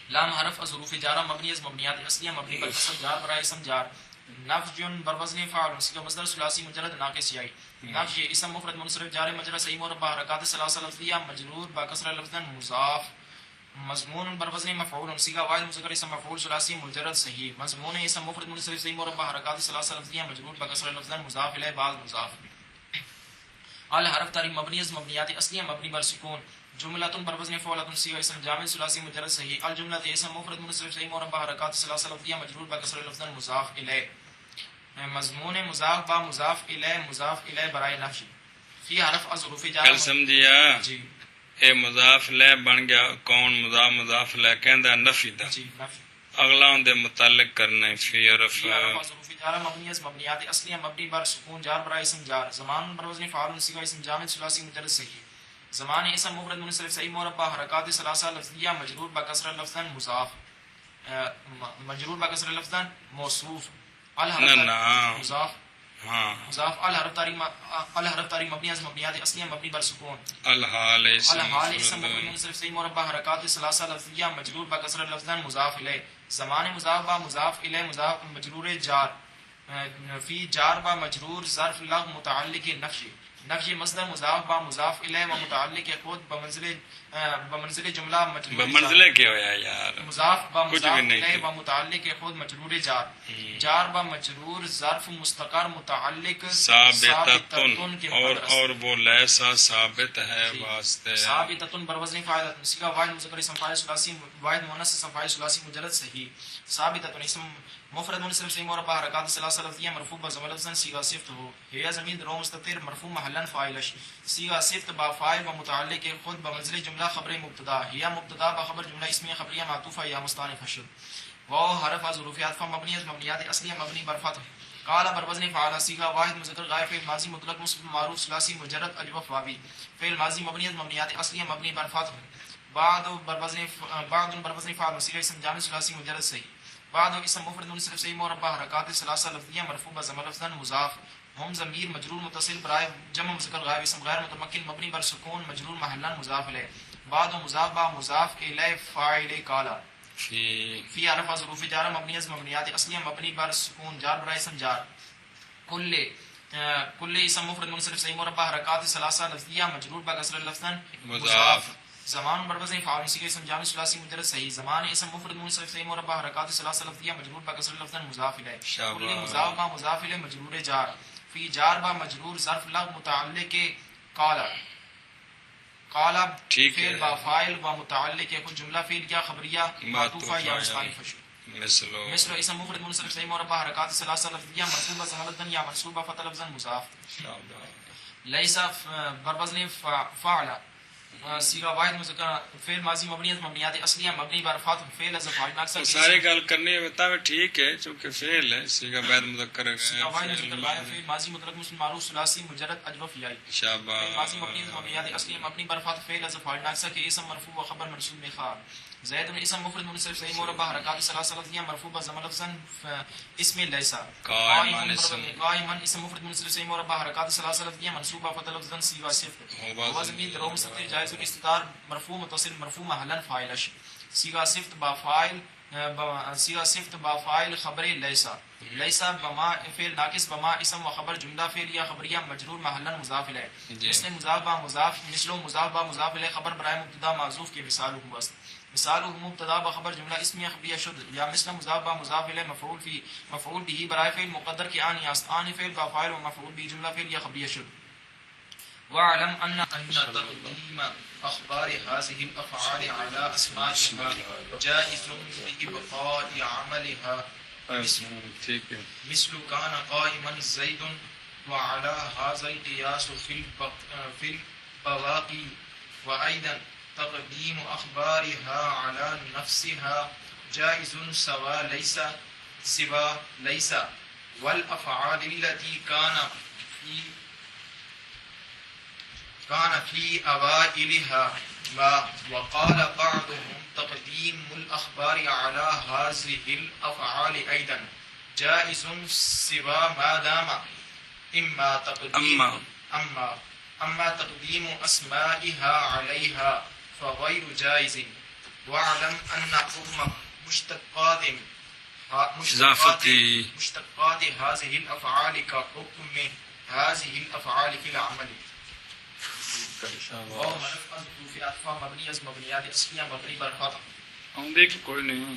Speaker 3: لام حرف ظروف جارہ مبنی از مبنیات اصلیہ مبنی بر کسر جار برائے اسم جار. نفج بر وزن فاعل صیغہ مصدر ثلاثی مجرد ناقص یائی. نفج اسم مفرد منصرف جار مجرد صحیح مربع حرکات ثلاثہ لفظیہ مجرور با کسر لفظا مضاف. مضمون بر وزن مفعول صیغہ واحد مذکر اسم مفعول ثلاثی مجرد صحیح. مضمون اسم مفرد منصرف صحیح مربع حرکات ثلاثہ لفظیہ مجرور با کسر لفظا مضاف الیہ بعض مضاف. الحرف تاریخ مبنی از مبنیات اصلیہ مبنی بر سکون. جملۃ بر وزن فعلۃ صیغہ اسم جامع ثلاثی مجرد صحیح. الجملہ اسم مفرد منصرف صحیح مربع حرکات ثلاثہ لفظیہ مجرور با کسر لفظا مضاف الیہ. مضمون مضاف با مضاف الیہ برائے نفی. فی حرف ظروف جار
Speaker 1: کل سمجھیا
Speaker 3: جی
Speaker 1: اے مضاف لے بن گیا کون مضاف لے کہندا نفی دا.
Speaker 3: جی نفی
Speaker 1: اگلا ان دے متعلق کرنا ہے فی حرف
Speaker 3: ظروف جار مبنی از مبنیات اصلیہ مبنی بر سکون جار برائے اسم جار. زمان بر وزن فاعل صیغہ اسم جامع ثلاثی مجرد صحیح. زمان اسم مفرد منصرف صحیح مربع حرکات ثلاثہ لفظیہ مجرور با کسر لفظا مضاف مجرور با کسر لفظا موصوف. مضاف مضاف. الحرف تاریخ مبنی از مبنیات اصلیہ مبنی بر سکون.
Speaker 1: الحال
Speaker 3: اسم مفرد منصرف صحیح مربع حرکات ثلاثہ لفظیہ مجرور با کسر لفظا مضاف الیہ. زمان مضاف با مضاف الیہ مضاف مجرور جار. فی جار با مجرور ظرف لغو متعلق نفی. نفی مصدر مضاف با مضاف الیہ و متعلق خود بمنزل جملہ
Speaker 1: بمنزلے کے ہویا یار
Speaker 3: مضاف با مضاف الیہ و متعلق خود مجرور جار. جار با مجرور ظرف مستقر متعلق
Speaker 1: ثابتتن اور وہ لیسا ثابت ہے واسطے.
Speaker 3: ثابتتن بر وزن فاعل صیغہ واحد مذکر اسم فاعل ثلاثی واحد مؤنث اسم فاعل ثلاثی مجرد صحیح. ثابتتن اسم مفرد منصرف صحیح مربع حرکات ثلاثہ لفظیہ مرفوع بضمہ لفظا صیغہ صفت ہو. ہے زمین رو مستتر مرفوع محلا فاعل صیغہ صفت با فاعل و متعلق خود بمنزل جملہ خبر مبتدا. یا مبتدا بخبر جملہ اسمیہ خبریہ معطوفہ یا مستانف شد. واو حرف ظروف عطف مبنی از مبنیات اصلیہ مبنی بر فتح. قال بر وزن فعل صیغہ واحد مذکر غائب فعل ماضی مطلق منصوب معروف ثلاثی مجرد الف واوی. فعل ماضی مبنی از مبنیات اصلیہ مبنی بر فتح. بعد بر وزن فعل صیغہ اسم جامع ثلاثی مجرد صحیح. بعد اسم مفرد منصرف صحیح مربع حرکات ثلاثہ لفظیہ مرفوع بضمہ لفظا مضاف. ہم ضمیر مجرور متصل برائے جمع مذکر غائب اسم غیر متمکن مبنی بر سکون مجرور محلا مضاف الیہ. بعد مضاف با مضاف الیہ فاعل قال. فی حرف ظروف جار مبنی از مبنیات اصلیہ مبنی بر سکون جار برائے اسم جار. کل اسم مفرد منصرف صحیح مربع حرکات ثلاثہ لفظیہ مجرور با کسر لفظا مضاف. زمان بروزن فعال اسی کے اسم جامع ثلاثی مجرد صحیح زمان اسم مفرد منصرف صحیح مربع حرکات ثلاثه لفظیہ مجرور با کسر لفظا مضاف الیہ کل مضاف با مضاف الیہ مجرور جار فی جار با مجرور ظرف لغو متعلق قال قال فعل با فاعل و متعلق کل جملہ فعل کیا خبریہ معطوفہ یا مستانف مثل اسم مفرد منصرف صحیح مربع حرکات ثلاثه لفظیہ مرفوع سہلتا یا منصوب فتح لفظا مضاف لیس بروزن فعل صیغہ واحد مذکر فعل ماضی مبنیت مبنیات اصلیہ مبنی بر فتح فعل از فاعل اکثر
Speaker 1: ساری گل کرنی ہے بتا ٹھیک ہے چونکہ فعل ہے صیغہ واحد مذکر ہے
Speaker 3: صیغہ واحد مذکر فعل ماضی مطلق مسلم معروف ثلاثی مجرد اجوف یائی
Speaker 1: شاباش
Speaker 3: فعل ماضی مبنیت مبنیات اصلیہ مبنی بر فتح فعل از فاعل اکثر کے اسم مرفوع و خبر منصوب میں خبر زید بن اسم مفرد منصرف صحیح مربع حرکات ثلاثه لفظیہ مرفوع بضم لفظا اسم لیس قائما اسم مفرد منصرف صحیح مربع حرکات ثلاثه لفظیہ منصوب فتح لفظا صیغہ صفت هو ضمیر رو مستتر جائز الاستتار مرفوع متصل مرفوع محلا فاعل صیغہ صفت با فاعل صیغہ صفت با فاعل خبر لیسا لیسا بما فعل ناقص بما اسم و خبر جملہ فعلیہ خبریہ مجرور محلا مضاف الیہ مثل مضاف با مضاف مثل مضاف با مضاف الیہ خبر برائے مبتدا معذوف کے مثال ہوا مثال مبتدا بخبر جملہ اسمیہ خبریہ شد یا مثل مضاف با مضاف الیہ مفعول فی مفعول به برائے فعل مقدر کے آن یا آن فعل با فاعل و مفعول به جملہ فعلیہ خبریہ شد واعلم ان تقدیم اخبار هذه الافعال على اسمائها جائز بابقاء عملها مثل كان قائما زيد وعلى هذا القياس في البواقي وايضا تقديم اخبارها على نفسها جائز سوا ليس والافعال التي كان في اوائلها وقال بعضهم تقديم الاخبار على هذه الافعال ايضا جائز سوا ما دام اما تقديم اسمائها عليها فغير جائز واعلم ان حكم مشتقات هذه الافعال كحكم هذه الافعال في العمل فی اطفا مبنی از مبنیات اصلیہ مبنی بر فتح
Speaker 1: آمدے کی کوئی نہیں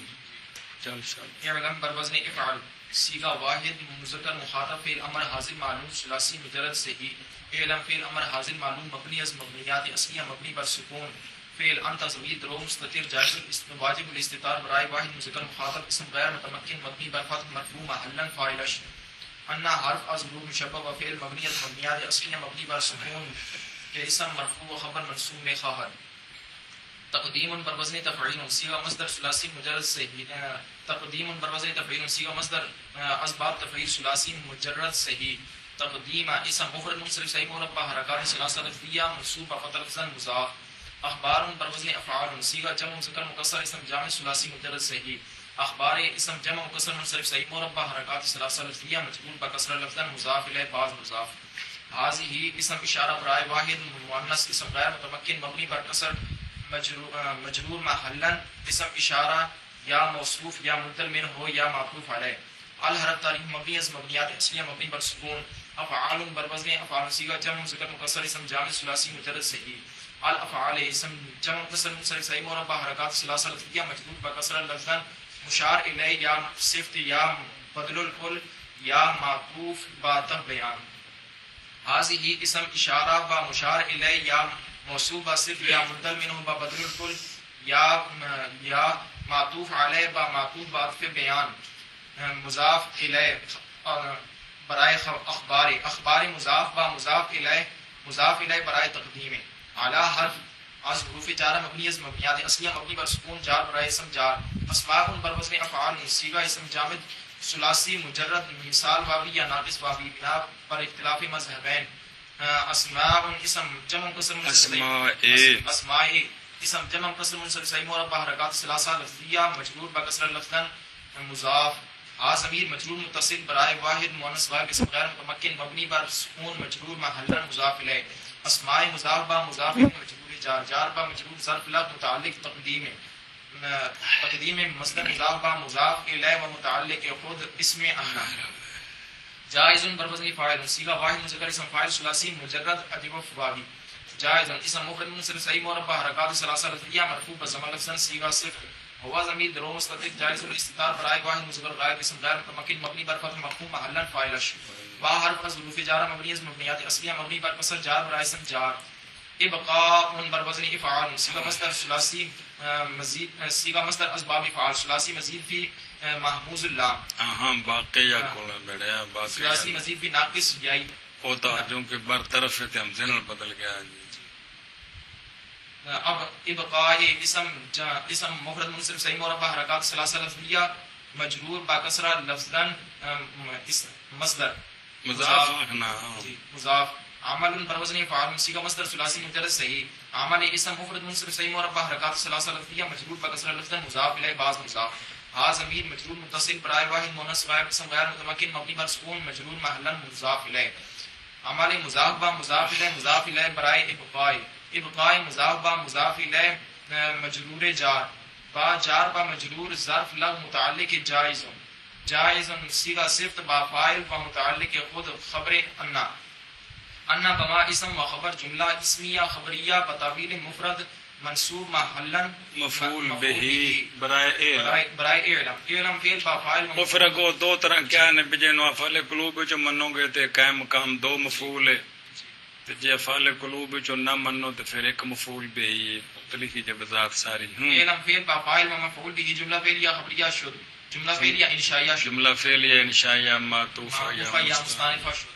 Speaker 1: چل شاء
Speaker 3: اعلم بر وزن افعل صیغہ واحد مذکر مخاطب فعل امر حاضر معلوم ثلاثی مجرد صحیح اعلم فعل امر حاضر معلوم مبنی از مبنیات اصلیہ مبنی بر سکون فعل انت ضمیر رو مستتر جائز واجب الاستتار برائے واحد مذکر مخاطب اسم غیر متمکن مبنی بر فتح مرفوع محلا فاعل ان حرف از حروف مشبہ و فعل مبنی از مبنیات اصلیہ مبنی بر سکون کہ اسم مرفوع و خبر منصوب میں خواہد تقدیم بر وزن تفعیل صیغہ مصدر ثلاثی مجرد صحیح تقدیم بر وزن تفعیل صیغہ مصدر اسباب تفعیل ثلاثی مجرد صحیح تقدیم اسم مفرد منصرف صحیح مربع حرکات ثلاثہ لفظیہ منصوب فتح لفظا مضاف اخبار بر وزن افعال صیغہ جمع مذکر مکسر اسم جامع ثلاثی مجرد صحیح اخبار اسم جمع مکسر منصرف صحیح مربع حرکات ثلاثہ لفظیہ مجرور بکسر لفظا مضاف الیہ بعض مضاف هذه اسم اشارہ برائے واحد مؤنث اسم غیر متمکن مبنی بر کسر مجرور محلا اسم اشارہ یا موصوف یا مبدل من ہو یا معطوف علیہ الحرف تعریف مبنی از مبنیات اصلیہ مبنی بر سکون افعال بر وزن افعال صیغہ جمع مذکر مکسر اسم جامع ثلاثی مجرد صحیح الافعال اسم جمع مکسر منصرف صحیح مربع حرکات ثلاثہ لفظیہ مجرور بکسر لفظا مشار الیہ یا صفت یا بدل الکل یا معطوف بعد بیان هذه اسم اشارہ با مشار الیہ یا موصوف با صرف یا مبدل منہ با بدل الکل یا معطوف علیہ با معطوف با عطف بیان مضاف الیہ برائے اخبار اخبار مضاف با مضاف الیہ برائے تقدیم اعلی حرف از حروف جار مبنی از مبنیات اصلیہ مبنی بر سکون جار برائے اسم جار اسماء بر وزن افعال صیغہ اسم جامد ثلاثی مجرد مثال واوی یا ناقص واوی بنا پر اختلاف مذہبین اسماء اسم جمع قسم اسماء اسم جمع قسم منصرف صحیح مربع حرکات ثلاثہ لفظیہ مجرور بکسر لفظا مضاف ضمیر مجرور متصل برائے واحد مؤنث واحد اسم غیر متمکن مبنی بر سکون مجرور محلا مضاف الیہ اسماء مضاف با مضاف مجرور جار با مجرور ظرف لفظ متعلق تقدیم مصدر مضاف با مضاف الیہ و متعلق خود اسم انہ جائز بر وزن فاعل صیغہ واحد مذکر اسم فاعل ثلاثی مجرد ادیب واوی جائز اسم مفرد منصرف صحیح مربع حرکات ثلاثه لفظیہ مرفوع بضم لفظا صیغہ صفر هو ضمیر درو مستتر جائز الاستتار برائے واحد مذکر غائب اسم غیر متمکن مبنی بر فتح مفہوم محلا فاعل با حرف از ظروف جار مبنی از مبنیات اصلیہ مبنی بر کسر جار برائے اسم جار ابقاء بر وزن افعال صيغه مصدر ثلاثی مزید صيغه مصدر اسباب افعال ثلاثی مزید فی محموز اللام
Speaker 1: ہاں باقیہ کول بڑیا باقیہ
Speaker 3: ثلاثی مزید فی ناقص یائی
Speaker 1: ہوتا جو کہ برطرف ہے ہم زنل بدل گیا جی
Speaker 3: اب ابقاء اسم مفرد منصرف صحیح مربع حرکات ثلاثه لفظیہ مجرور با کسرہ لفظا مصدر
Speaker 1: مضاف رکھنا
Speaker 3: مضاف عمل بر وزن فعال صيغه مصدر ثلاثی مجرد صحیح عمل اسم مفرد منصرف صحیح مربع حرکات ثلاثه لفظیہ مجرور با کسرہ لفظا مضاف الیہ بعض مضاف ها ضمیر مجرور متصل برائے واحد مؤنث غائب اسم غیر متمکن مبنی بر سکون مجرور محلا مضاف الیہ عمل مضاف با مضاف الیہ برائے ابقاء مضاف با مضاف الیہ مجرور جار با مجرور ظرف لغ متعلق جائز صيغہ صفت با فاعل و متعلق خود خبر انا بما اسم و خبر جملہ اسمیہ خبریہ بتاویل مفرد منصوب محلا
Speaker 1: مفعول به برائے
Speaker 3: اعلم فعل با فاعل
Speaker 1: مفرد کو دو طرح کیا نے بجنو افعال قلوب جو منو گے تے قائم مقام دو مفعول ہے تے جے افعال قلوب جو نہ منو تے پھر ایک مفعول به ہی مختلف جب ذات ساری
Speaker 3: اعلم فعل با فاعل و مفعول به جملہ فعلیہ خبریہ شد جملہ فعلیہ انشائیہ شد
Speaker 1: جملہ فعلیہ انشائیہ معطوف
Speaker 3: یا مستانفہ شد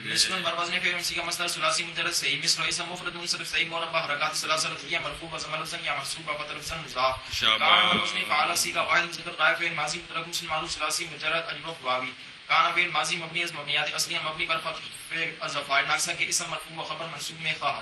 Speaker 1: مثل
Speaker 3: بر وزن فعل صيغه مصدر ثلاثي مجرد صحيح مثل اسم مفرد منصرف صحيح مربع حركات ثلاثه لفظيه مرفوع ضمير لفظا یا منصوب فتح لفظا مضاف كان بر وزن فعل صيغه واحد مذکر غائب فعل ماضی مترک مسلم معروف ثلاثي مجرد اجرف واوی كان فعل ماضی مبنی از مبنیات اصلیہ مبنی بر فتح فعل از فاعل ناقصہ کے اسم مرفوع و خبر منصوب میں خواہ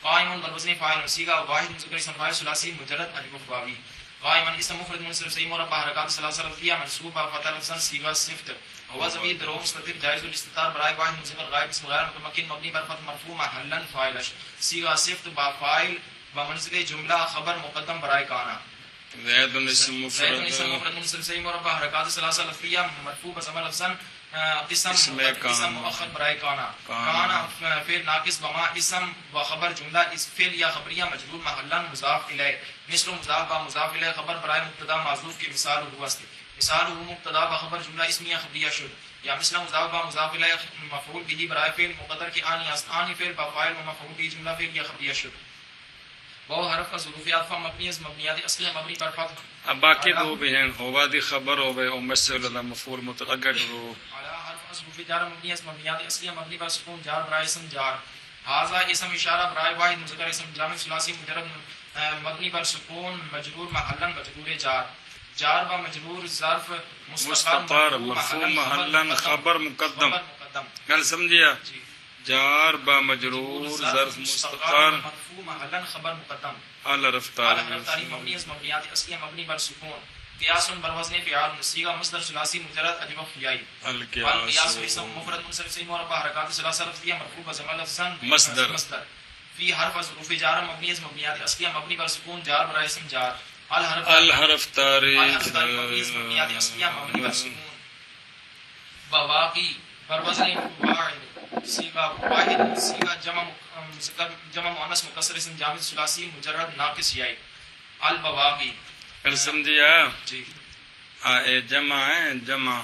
Speaker 3: قائم بر وزن فاعل صيغه واحد مذکر اسم فاعل ثلاثي مجرد اجرف واوی قائما اسم مفرد منصرف صحیح مربع حرکات ثلاثه لفظيه منصوب فتح لفظا صيغه صفت هو ضمیر درو مستتر جائز الاستتار برائے واحد مذکر غائب اسم غیر متمکن مبنی بر فتح مرفوع محلا فاعل صيغہ صفت با فاعل بمنزل جملہ خبر مقدم برائے کانا
Speaker 1: زید اسم مفرد
Speaker 3: منصرف صحیح مربع حرکات ثلاثه لفظیہ مرفوع بضمیر لفظا اسم مؤخر برائے کانا فعل ناقص بما اسم و خبر جملہ اس فعل یا خبریہ مجرور محلا مضاف الیہ مثل مضاف با مضاف الیہ خبر برائے مبتدا معذوف کی مثال ہوا است مثال ہو مبتدا با خبر جملہ اسمیہ خبریہ شد یا مثل مضاف با مضاف الیہ مفعول به برائے فعل مقدر کے آنی فعل با فاعل و مفعول به جملہ فعل یا خبریہ شد وہ حرف کا ظروف عطف مبنی از مبنیات اصلیہ مبنی پر فتح
Speaker 1: اب باقی دو بھی ہیں ہوا دی خبر ہوے او مثل مفعول متغیر رو
Speaker 3: ظروف جار مبنی از مبنیات اصلیہ مبنی پر سکون جار برائے اسم جار ھذا اسم اشارہ برائے واحد مذکر اسم جامع ثلاثی مجرد مبنی پر سکون مجرور محلا مجرور جار با مجرور ظرف
Speaker 1: مستقر مرفوع محلا خبر مقدم گل سمجھیا جار با مجرور ظرف مستقر
Speaker 3: مرفوع محلا خبر مقدم
Speaker 1: اعلی رفتار
Speaker 3: مبنی از مبنیات اصلیہ مبنی پر سکون قیاس بر وزن فعال صيغه مصدر ثلاثي مجرد اجوف فیائی القياس اسم مفرد منصرف صحیح مربع حرکات ثلاثه لفظیہ مرفوع بضمیر لفظا مصدر فی حرف ظروف جار مبنی از مبنیات اصلیہ مبنی پر سکون جار برائے اسم جار
Speaker 1: الحرف تعریف
Speaker 3: مبنیات اصلیہ مبنی پر سکون بواقی بر وزن فاعل صيغه واحد صيغه جمع مؤنث مکسر اسم جامع ثلاثی مجرد ناقص یائی البواقی
Speaker 1: کل سمجھیا
Speaker 3: جی
Speaker 1: اے جمع ہے جمع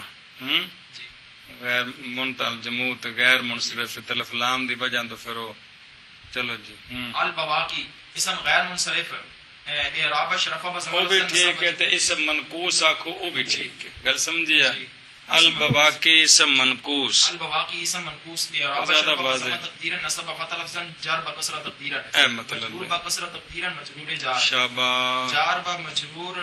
Speaker 1: غیر منتل جموت غیر منصرف تلف لام دی وجہ تو پھر چلو جی
Speaker 3: البواقی اسم غیر منصرف اعراب اشرف
Speaker 1: وہ بھی ٹھیک ہے تے اسم منقوص آکھو وہ بھی ٹھیک ہے گل سمجھیا البواقی اسم منقوص
Speaker 3: البواقی اسم منقوص اعراب اشرف تقدیرا نصب فتح لفظا جار بکسرہ تقدیرا
Speaker 1: اے مطلب
Speaker 3: مجرور بکسرہ تقدیرا مجرور جار
Speaker 1: شاباش
Speaker 3: جار با مجرور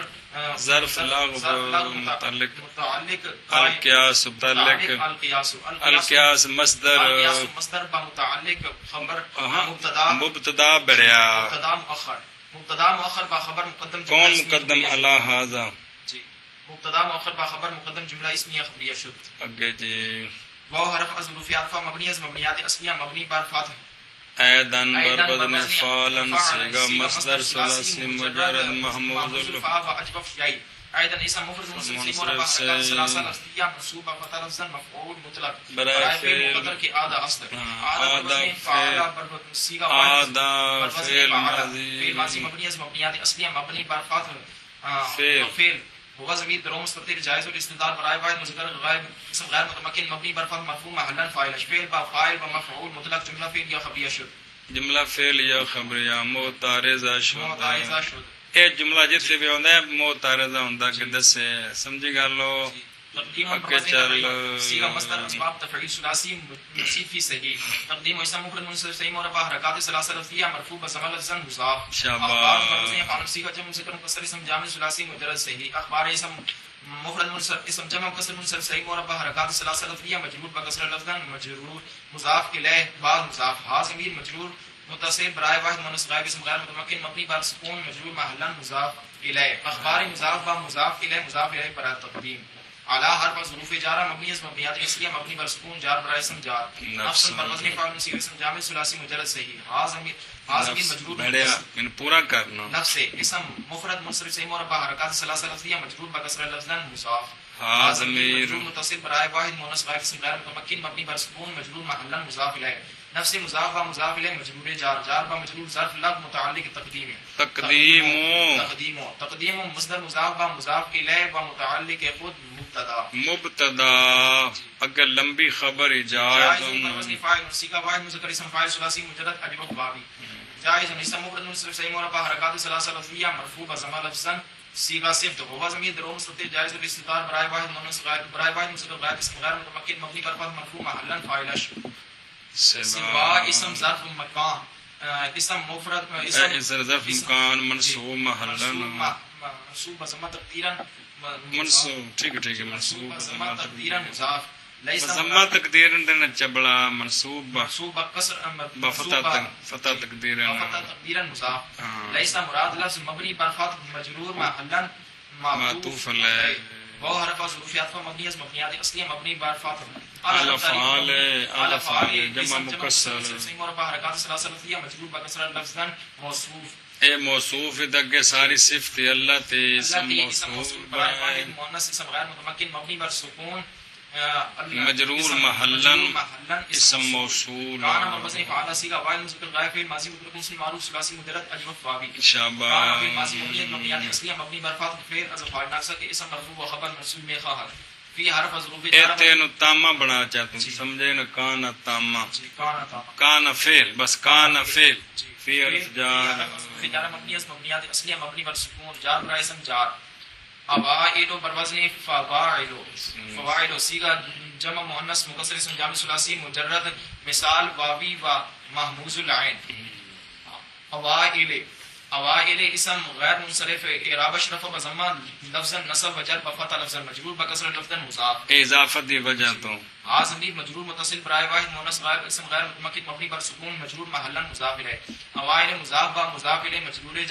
Speaker 1: ظرف لاغ متعلق القياس متعلق القياس مصدر با متعلق خبر مبتدا بڑیا مبتدا مؤخر با خبر مقدم
Speaker 3: کون مقدم علی ھذا جی مبتدا مؤخر با خبر مقدم جملہ اسمیہ خبریہ شد
Speaker 1: اگے جی
Speaker 3: وہ حرف از ظروف عطف مبنی از مبنیات اصلیہ مبنی بر فتح
Speaker 1: ایدن بر بدن فعلا صيغه مصدر ثلاثی مجرد محمود
Speaker 3: الفا و اجوف یائی ايضا اسم مفرد منصرف صحیح مربع حرکات ثلاثه لفظیہ منصوبہ فتح لفظا مفعول مطلق برائے فعل مقدر کی آدھا اصل آدھا فعل صیغہ
Speaker 1: آدھا فعل
Speaker 3: ماضی مبنی از مبنیات اصلیہ مبنی بر فتح فعل هو ضمیر در مستتر جائز الاستدار برائے واحد مذکر غائب اسم غیر متمکن مبنی بر فتح مرفوع محلا فاعل فعل با فاعل و مفعول مطلق جملہ فعل یا خبریہ شد
Speaker 1: جملہ فعل یا خبریہ معترضہ
Speaker 3: معترضہ
Speaker 1: شد یہ جملہ جتنے بھی ہوتا ہے معترضہ ہوتا کہ دسے سمجھی گا لو
Speaker 3: تقدیم
Speaker 1: اکے چل
Speaker 3: صيغه مصدر اسباب تفعيل ثلاثي مزيد في صحيح تقديم اسم مفرد منصرف صحيح مربع حركات ثلاثه لفظيه مرفوع بزمن لفظا مضاف
Speaker 1: شاباش
Speaker 3: فعل صيغه جمع مذكر مكسر اسم جامع ثلاثي مجرد صحيح اخبار اسم مفرد منصرف اسم جمع مكسر منصرف صحيح مربع حركات ثلاثه لفظيه مجرور بكسر لفظا مجرور مضاف اليه بعد مضاف حاضر مجرور متصل برائے واحد مؤنث غائب اسم غیر متمکن مبنی بر سکون مجرور محلا مضاف الیہ اخبار مضاف با مضاف الیہ مضاف الیہ برائے تقدیم اعلی حرف ظروف جارہ مبنی از مبنیات اصلیہ مبنی بر سکون جار برائے اسم جار نفس بر وزن فاعل صیغہ اسم جامع ثلاثی مجرد صحیح حاضر مجرور
Speaker 1: ان پورا کرنا
Speaker 3: نفس اسم مفرد منصرف صحیح مربع حرکات ثلاثه لفظیہ مجرور بکسر لفظا مضاف
Speaker 1: ضمیر
Speaker 3: متصل برائے واحد مؤنث غائب اسم غیر متمکن مبنی بر سکون مجرور محلا مضاف الیہ نفس مضاف و مضاف الیہ مجرور جار جار با مجرور ظرف لفظ متعلق تقدیم مصدر مضاف و مضاف الیہ و متعلق خود
Speaker 1: مبتدا اگر لمبی خبر جائز
Speaker 3: وزن فاعل صيغه واحد مذکر اسم فاعل ثلاثی مجرد اجوب بابی جائز اسم مفرد منصرف صحیح مربع حرکات ثلاثه لفظیہ مرفوع بضمہ لفظا صيغه صفت هو ضمیر در مستتر جائز الاستتار برائے واحد مؤنث غائب برائے واحد مذکر غائب اسم غیر متمکن مبنی بر فتح مرفوع محلا فاعل سوا اسم ظرف مکان اسم مفرد
Speaker 1: اسم ظرف مکان منصوب محلا
Speaker 3: منصوب بضمہ تقدیرا
Speaker 1: منصوب ٹھیک ہے منصوب
Speaker 3: بضمہ تقدیرا مضاف
Speaker 1: بضمہ تقدیرا دنا چبلا منصوب
Speaker 3: منصوب بکسر
Speaker 1: فتح تقدیرا
Speaker 3: مضاف ليس مراد لفظ مبنی بر فتح مجرور محلا معطوف علیہ وہ حرف ظروفیات و مبنی از مبنیات اصلیہ مبنی بر فتح
Speaker 1: على فعال جمع مکسر
Speaker 3: صحیح مربع حرکات ثلاثه لفظیہ مجرور بکسر لفظا موصوف
Speaker 1: اے موصوف دگے ساری صفت اللہ تے اسم موصوف
Speaker 3: واحد مؤنث اسم غیر متمکن مبنی بر سکون
Speaker 1: مجرور محلا اسم موصول
Speaker 3: کان وزن فعل صيغه واحد مذکر غائب فعل ماضی مطلق مسلم معروف ثلاثی مجرد اجوب بابی
Speaker 1: شاباش
Speaker 3: فعل ماضی مبنیات اصلیہ مبنی بر فتح فعل از فاعل ناقصہ کے اسم مرفوع و خبر منصوب میں خواہد فی حرف ظروف جارہ
Speaker 1: تینو تاما بنا چاہتا ہوں سمجھے نا کانا تاما کانا فعل بس کانا فعل فی حرف
Speaker 3: جارہ مبنی از مبنیات اصلیہ مبنی بر سکون جار برائے اسم جار فواعل بروزن فواعل صيغه جمع مؤنث مکسر اسم جامع ثلاثی مجرد مثال واوی و محموز العین اوائل اسم غیر منصرف اعراب اشرف بضمہ لفظا نصب وجر بفتح لفظا مجرور بکسر لفظا مضاف
Speaker 1: اضافت دی وجہ تو
Speaker 3: ضمیر مجرور متصل برائے واحد مؤنث غائب اسم غیر متمکن مبنی بر سکون مجرور محلا مضاف الیہ اوائل مضاف با مضاف الیہ مجرور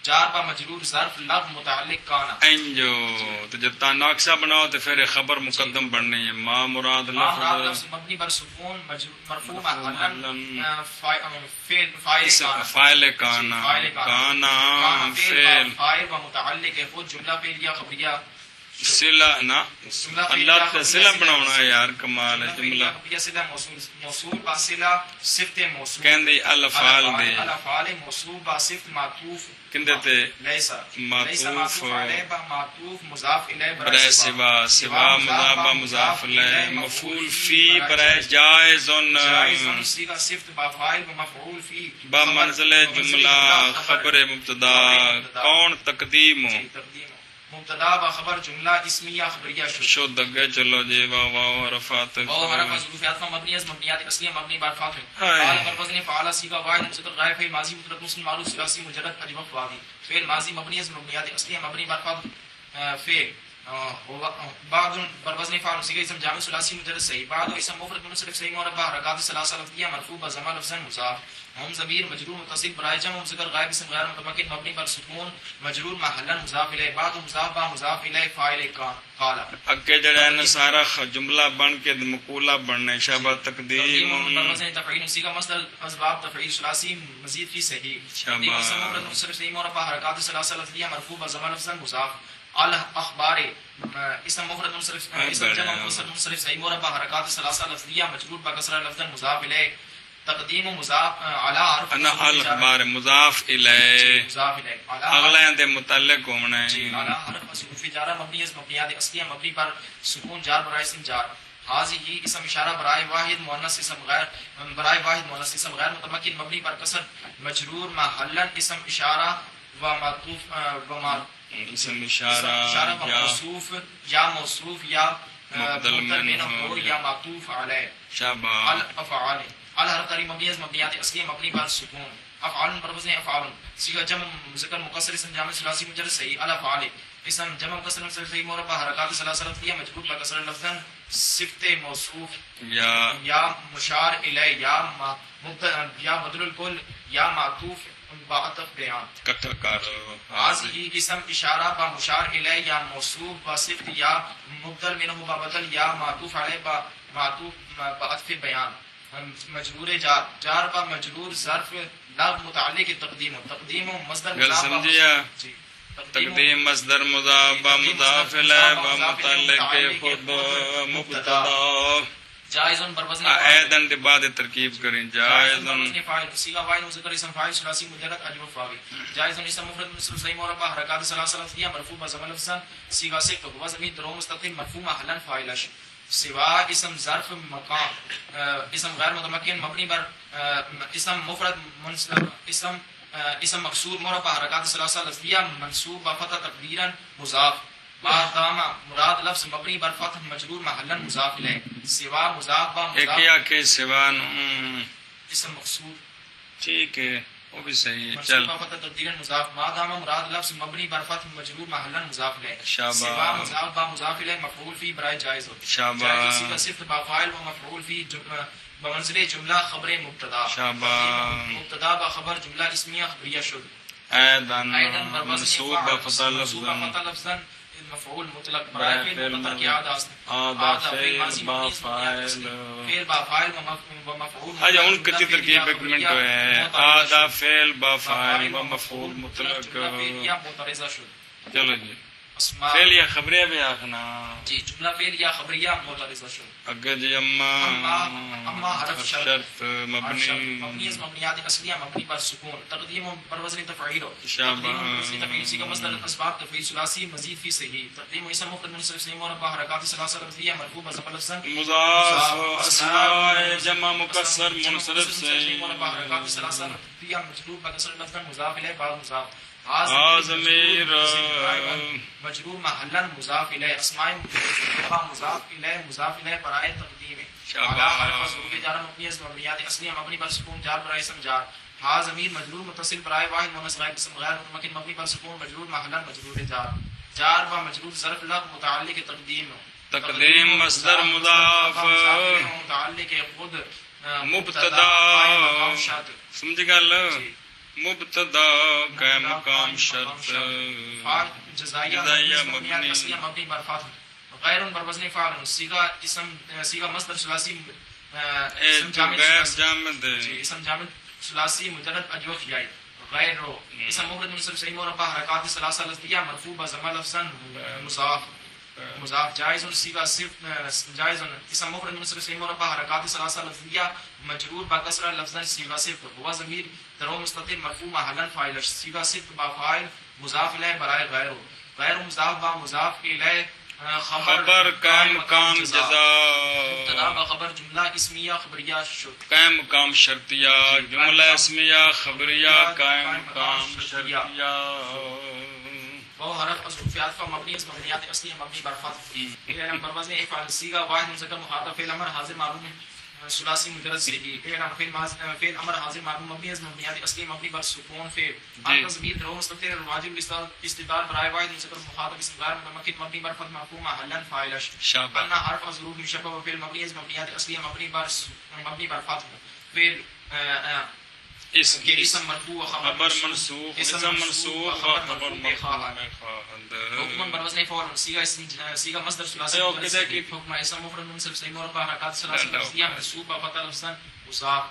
Speaker 3: جار با مجرور ظرف لفظ متعلق کانا
Speaker 1: انجو تو جب تا ناقصہ بناؤ تو پھر خبر مقدم بڑھنی ہے ما مراد
Speaker 3: لفظ مبنی بر سکون مرفوع محلا
Speaker 1: فاعل کانا کانا
Speaker 3: فاعل و متعلق خود جملہ فعل یا خبریہ
Speaker 1: صلہ نا اللہ تے صلہ بناونا ہے یار کمال ہے جملہ
Speaker 3: صلہ موصول با صلہ صفت موصول
Speaker 1: کہندے الافعال دے
Speaker 3: الافعال موصول با صفت معطوف
Speaker 1: کندے تے
Speaker 3: لیسا
Speaker 1: معطوف
Speaker 3: علیہ با معطوف مضاف الیہ
Speaker 1: برائے سوا مضاف مضاف الیہ مفعول فی برائے جائزن
Speaker 3: صيغہ صفت با فاعل و مفعول فی
Speaker 1: با منزل جملہ خبر مبتدا کون تقدیم
Speaker 3: مبتدا و خبر جملہ اسمیہ خبریہ
Speaker 1: شد دگے چلو جی واو رفعت
Speaker 3: واو حرف ظروفیات مبنی از مبنیات اصلیہ مبنی بر فتح قال پر وزن فعل صيغه واحد مذکر غائب فعل ماضی مطلق مسلم معروف ثلاثی مجرد اجوب واو فعل ماضی مبنی از مبنیات اصلیہ مبنی بر فتح فعل بعض پر وزن فعل صيغه اسم جامع ثلاثی مجرد صحیح بعض اسم مفرد منصرف صحیح مربع حرکات ثلاثه لفظیہ مرفوع بضمہ لفظا مضاف ہم ضمیر مجرور متصل برائے جمع مذکر غائب اسم غیر متمکن مبنی پر سکون مجرور محلا مضاف الیہ بعد مضاف با مضاف الیہ فاعل قال
Speaker 1: اگے جڑا ہے سارا جملہ بن کے مقولہ بننا شابہ تقدیم
Speaker 3: وزن تفعیل صيغه مصدر اسباب تفعیل ثلاثی مزید فی صحیح
Speaker 1: شابہ
Speaker 3: اسم مفرد منصرف صحیح مربع حرکات ثلاثه لفظیہ مرفوع بضمہ لفظا مضاف الاخبار اسم مفرد منصرف اسم جمع مفرد منصرف صحیح مربع حرکات ثلاثه لفظیہ مجرور بکسرہ لفظا مضاف الیہ تقدیم مضاف علی حرف
Speaker 1: انا الاخبار مضاف الیہ
Speaker 3: مضاف الیہ
Speaker 1: اگلے دے متعلق ہونا
Speaker 3: جی
Speaker 1: ہے.
Speaker 3: علی حرف حروف جارہ مبنی از مبنیات اصلیہ مبنی پر سکون جار برائے اسم جار حاضی اسم اشارہ برائے واحد مؤنث اسم غیر برائے واحد مؤنث اسم غیر متمکن مبنی پر کسر مجرور محلا اسم اشارہ و معطوف و
Speaker 1: اسم اشارہ
Speaker 3: و
Speaker 1: یا
Speaker 3: موصوف یا موصوف یا
Speaker 1: مبدل منہ
Speaker 3: یا معطوف علیہ
Speaker 1: شابہ
Speaker 3: الافعال الحرف تاری مبنی از مبنیات اصلیہ مبنی پر سکون افعال پر وزن افعال صیغہ جمع مذکر مقصر اسم جامع ثلاثی مجرد صحیح الافعال اسم جمع مقصر صحیح مربع حرکات ثلاثه لفظیہ مجرور بکسر لفظا صفت موصوف یا مشار الیہ یا بدل الکل یا معطوف بعطف بیان
Speaker 1: کٹر کار
Speaker 3: حاضی اسم اشارہ با مشار الیہ یا موصوف با صفت یا مبدل منہ با بدل یا معطوف علیہ با معطوف بعطف بیان مجرور جار جار با مجرور ظرف لفظ متعلق تقدیم مصدر
Speaker 1: گل سمجھیا تقدیم مصدر مضاف با مضاف الیہ با متعلق خود مبتدا
Speaker 3: جائز پر وزن
Speaker 1: ایدن دے بعد ترکیب کریں جائز
Speaker 3: فاعل صيغه واحد مذکر اسم فاعل ثلاثی مجرد اجر فاعل جائز اسم مفرد منصوب صحیح مربع حرکات ثلاثه لفظیہ مرفوع بضم لفظا صيغه سے تو وزن درو مستقیم مرفوع محلا فاعل سوا اسم ظرف مقام اسم غیر متمکن مبنی بر اسم مفرد اسم مکسور مربع حرکات ثلاثه لفظیہ منصوب بفتح تقدیرا مضاف دامہ مراد لفظ مبنی بر فتح مجرور محلا مضاف الیہ سوا مضاف با
Speaker 1: ایک
Speaker 3: مضاف
Speaker 1: یا کہ سوان
Speaker 3: اسم مقصور
Speaker 1: ٹھیک ہے وہ بھی صحیح ہے.
Speaker 3: منصوب
Speaker 1: چل
Speaker 3: با فتح تقدیرا مضاف ما دامہ مراد لفظ مبنی بر فتح مجرور محلا مضاف الیہ
Speaker 1: شابہ.
Speaker 3: سوا مضاف با مضاف الیہ مفعول فی برائے جائز
Speaker 1: شابہ.
Speaker 3: جائز صیغہ صفت با فاعل و مفعول فی بمنزل جملہ خبر مبتدا
Speaker 1: شابہ.
Speaker 3: مبتدا با خبر جملہ اسمیہ خبریہ شد
Speaker 1: ایدن
Speaker 3: ایدن بر وزن
Speaker 1: منصوب
Speaker 3: فاعل
Speaker 1: بفتح
Speaker 3: منصوب
Speaker 1: لفظا
Speaker 3: فتح لفظا مفعول مطلق
Speaker 1: برائے
Speaker 3: برائے
Speaker 1: فعل
Speaker 3: فعل مطلق کی
Speaker 1: آدھا فعل با فاعل
Speaker 3: فعل با فاعل و مفعول
Speaker 1: اچھا ان کتی ترکیب ایگریمنٹ ہے آدھا فعل با فاعل و مفعول مطلق.
Speaker 3: یا معترضہ شد
Speaker 1: چلو جی
Speaker 3: اسماء
Speaker 1: فعل یا خبریہ بھی آخنا
Speaker 3: جی جملہ فعل یا خبریہ معترضہ شد
Speaker 1: اگر جی اما
Speaker 3: حرف
Speaker 1: شرط
Speaker 3: مبنی
Speaker 1: مبنی
Speaker 3: از مبنیات اصلیہ مبنی پر سکون تقدیم پر وزن تفعیل
Speaker 1: شابہ.
Speaker 3: تفعیل سی کا مصدر اسباب تفعیل ثلاثی مزید فی صحیح تقدیم اسم مفرد منصرف صحیح مربع حرکات ثلاثه لفظیہ مرفوع بضم لفظا
Speaker 1: مضاف اسماء جمع مکسر منصرف سے
Speaker 3: مربع حرکات ثلاثه لفظیہ مجرور بکسر لفظا مضاف الیہ با مضاف
Speaker 1: ضمیر
Speaker 3: مجرور محلا مضاف الیہ اسماء مضاف الیہ مضاف الیہ برائے تقدیم
Speaker 1: شابہ.
Speaker 3: حرف ضروری جار مبنی از مبنیات اصلیہ مبنی پر سکون جار برائے اسم جار ہا ضمیر مجرور متصل برائے واحد مؤنث غائب اسم غیر متمکن مبنی پر سکون مجرور محلا مجرور جار جار و مجرور ظرف لفظ متعلق تقدیم
Speaker 1: مصدر مضاف
Speaker 3: متعلق خود
Speaker 1: مبتدا سمجھ گل مبتدا کا مقام شرط
Speaker 3: جزائیہ مبنی بر فتح غیر بر وزن فاعل صیغہ مصدر ثلاثی اسم
Speaker 1: غیر جامد
Speaker 3: اسم جامد ثلاثی مجرد اجوف یائی غیر رو اسم مفرد منصرف صحیح مربع حرکات ثلاثه لفظیہ مرفوع بضم لفظا مضاف جائز صیغہ صرف جائز اسم مفرد منصرف صحیح مربع حرکات ثلاثه لفظیہ مجرور بکسر لفظا صیغہ صرف هو ضمیر درو مستتر مرفوع محلا فاعل صیغہ صرف با فاعل مضاف الیہ برائے غیر مضاف با مضاف الیہ
Speaker 1: خبر قائم مقام جزا
Speaker 3: مبتدا با خبر جملہ اسمیہ خبریہ شد
Speaker 1: قائم مقام شرطیہ جملہ اسمیہ خبریہ قائم مقام شرطیہ
Speaker 3: وہ حرف حروفیات کا مبنی از مبنیات اصلی مبنی بر فتح فعل امر وزن افعال صیغہ واحد مذکر مخاطب فعل امر حاضر معلوم ثلاثی مجرد صحیح فعل امر حاضر معلوم مبنی از مبنیات اصلی مبنی بر سکون فعل ان تصویر درو مستتر واجب استدار برائے واحد مذکر مخاطب اسم غیر متمکن مبنی بر فتح مرفوع محلا فاعل
Speaker 1: شابہ.
Speaker 3: ان حرف ظروف مشبہ فعل مبنی از مبنیات اصلی مبنی بر فتح فعل اسم مرفوع
Speaker 1: خبر منسوخ اسم منسوخ خبر مرفوع
Speaker 3: حکم بر وزن فعل صیغہ مصدر ثلاثی حکم اسم مفرد منصرف صحیح مربع حرکات ثلاثی لفظیہ منصوب بفتح لفظا مضاف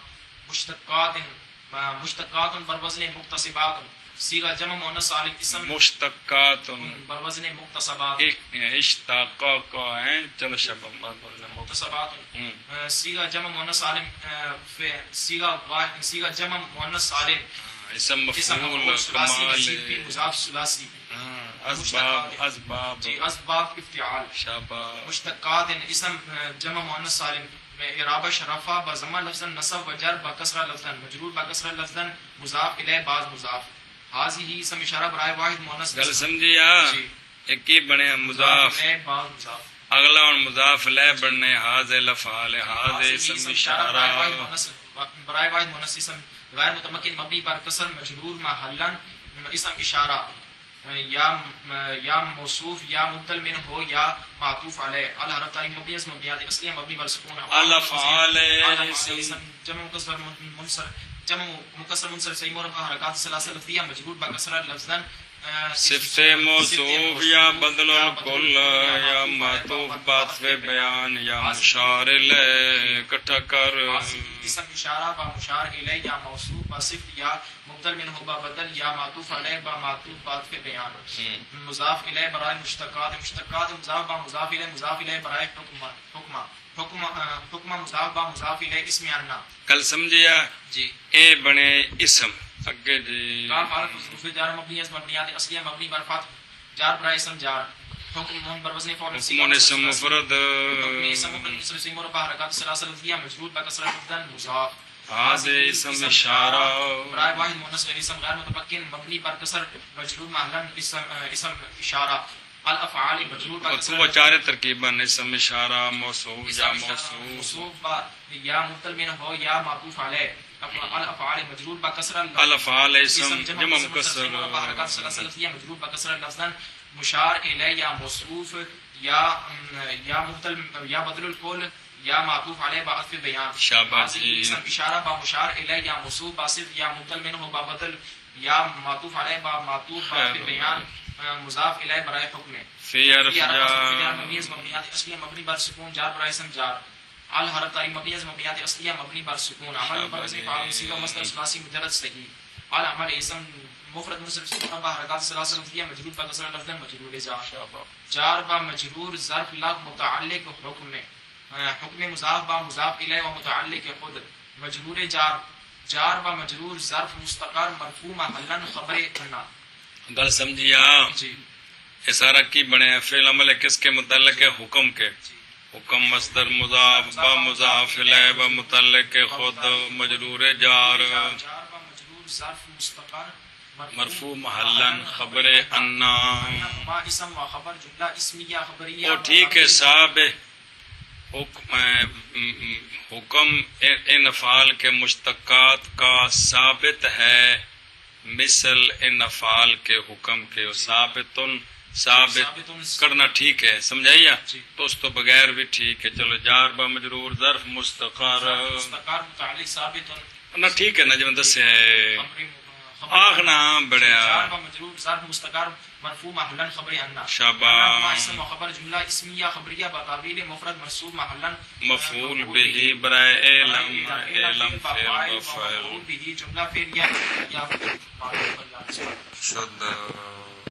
Speaker 3: مشتقات بر وزن مکتسبات صیغہ جمع مؤنث سالم اسم
Speaker 1: مشتقات
Speaker 3: بروزن مکتسبات
Speaker 1: اشتاقا کا ہیں چلو شب
Speaker 3: مکتسبات صیغہ جمع مؤنث سالم صیغہ جمع مؤنث سالم
Speaker 1: اسم مفعول
Speaker 3: ثلاثی
Speaker 1: کمال
Speaker 3: مضاف ثلاثی
Speaker 1: اسباب
Speaker 3: جی اسباب افتعال
Speaker 1: شاباش
Speaker 3: مشتقات اسم جمع مؤنث سالم اعراب شرفا بضمہ لفظا نصب و جر بکسرہ لفظا مجرور بکسرہ لفظا مضاف الیہ بعض مضاف حاضی اسم اشارہ برائے واحد مؤنث
Speaker 1: گل سمجھیا ایک ہی بنے مضاف
Speaker 3: الیہ بعض مضاف
Speaker 1: اگلا اور مضاف لے بننے حاضر لفعال حاضر اسم اشارہ
Speaker 3: برائے واحد مؤنث اسم غیر متمکن مبنی پر کسر مجرور محلا اسم اشارہ یا موصوف یا مبدل من ہو یا معطوف علیہ الحرف تعریف مبنی اسم مبنیات اصلیہ مبنی بر سکون
Speaker 1: الافعال
Speaker 3: جمع مکسر منصرف صحیح مرفع حرکات ثلاثه لفظیہ مجرور بکسرہ لفظا
Speaker 1: صفت موصوف یا بدل الکل یا معطوف بعطف بیان یا مشار الیہ اکٹھا کر
Speaker 3: اسم اشارہ با مشار الیہ یا موصوف با صفت یا مبدل منہ با بدل یا معطوف علیہ با معطوف بعطف بیان مضاف الیہ برائے مشتقات مضاف با مضاف الیہ مضاف الیہ برائے حکم مضاف با مضاف الیہ اسم انا
Speaker 1: کل سمجھیا
Speaker 3: جی
Speaker 1: اے بنے اسم اگے جی
Speaker 3: کاف حرف حروف جار مبنی اسم مبنیات اصلیہ مبنی بر فتح جار برائے اسم جار حکم بر وزن فعل
Speaker 1: حکم اسم مفرد
Speaker 3: اسم مفرد اسم مرفع حرکات ثلاثه لفظیہ مجرور بکسرہ لفظا مضاف
Speaker 1: حاضر اسم اشارہ
Speaker 3: برائے واحد مؤنث غیر اسم غیر متمکن مبنی پر کسر مجرور محلا اسم اشارہ الافعال مجرور پر
Speaker 1: تو چار ترکیباً اسم اشارہ موصوف یا
Speaker 3: موصوف یا مبدل من ہو یا معطوف علیہ الافعال مجرور بکسر
Speaker 1: الافعال اسم جمع مکسر
Speaker 3: حرکات ثلاثه لفظیہ مجرور بکسر لفظا مشار الیہ یا موصوف یا مبدل یا بدل الکل یا معطوف علیہ بعطف بیان
Speaker 1: شاباش
Speaker 3: اسم اشارہ با مشار الیہ یا موصوف با صفت یا مبدل منہ با بدل یا معطوف علیہ با معطوف بعطف بیان مضاف الیہ برائے حکم
Speaker 1: فی حرف جار
Speaker 3: مبنیات اصلیہ مبنی بر سکون جار برائے اسم جار الحرف تعریف مبنی از مبنیات اصلیہ مبنی بر سکون عمل پر وزن فاعل صیغہ مصدر ثلاثی مجرد صحیح العمل اسم مفرد منصرف صفت با حرکات ثلاثه لفظیہ مجرور با کسر لفظ مجرور جار با مجرور ظرف لفظ متعلق حکم حکم مضاف با مضاف الیہ و متعلق خود مجرور جار با مجرور ظرف مستقر مرفوع محلا خبر انا
Speaker 1: گل سمجھیا
Speaker 3: جی
Speaker 1: یہ سارا کی بنے فعل عمل کس کے متعلق ہے حکم کے حکم مصدر مضاف با مضاف الیہ با متعلق خود مجرور جار
Speaker 3: با مجرور ظرف مستقر
Speaker 1: مرفوع محلا خبر انا
Speaker 3: ما اسم و خبر جملہ اسمیہ خبریہ
Speaker 1: وہ ٹھیک ہے صاحب حکم ان افعال کے مشتقات کا ثابت ہے مثل ان افعال کے حکم کے ثابت کرنا ٹھیک ہے سمجھائیے تو اس تو بغیر بھی ٹھیک ہے چلو جار با مجرور ظرف مستقر
Speaker 3: متعلق ثابت
Speaker 1: نہ ٹھیک ہے نا جو دس ہے آخنا بڑیا
Speaker 3: جار با مجرور ظرف مستقر مرفوع محلا خبر انا
Speaker 1: شاباش
Speaker 3: اسم و خبر جملہ اسمیہ خبریہ بتاویل مفرد منصوب محلا
Speaker 1: مفعول به برائے علم فعل
Speaker 3: مفعول به جملہ فعلیہ یا
Speaker 1: شد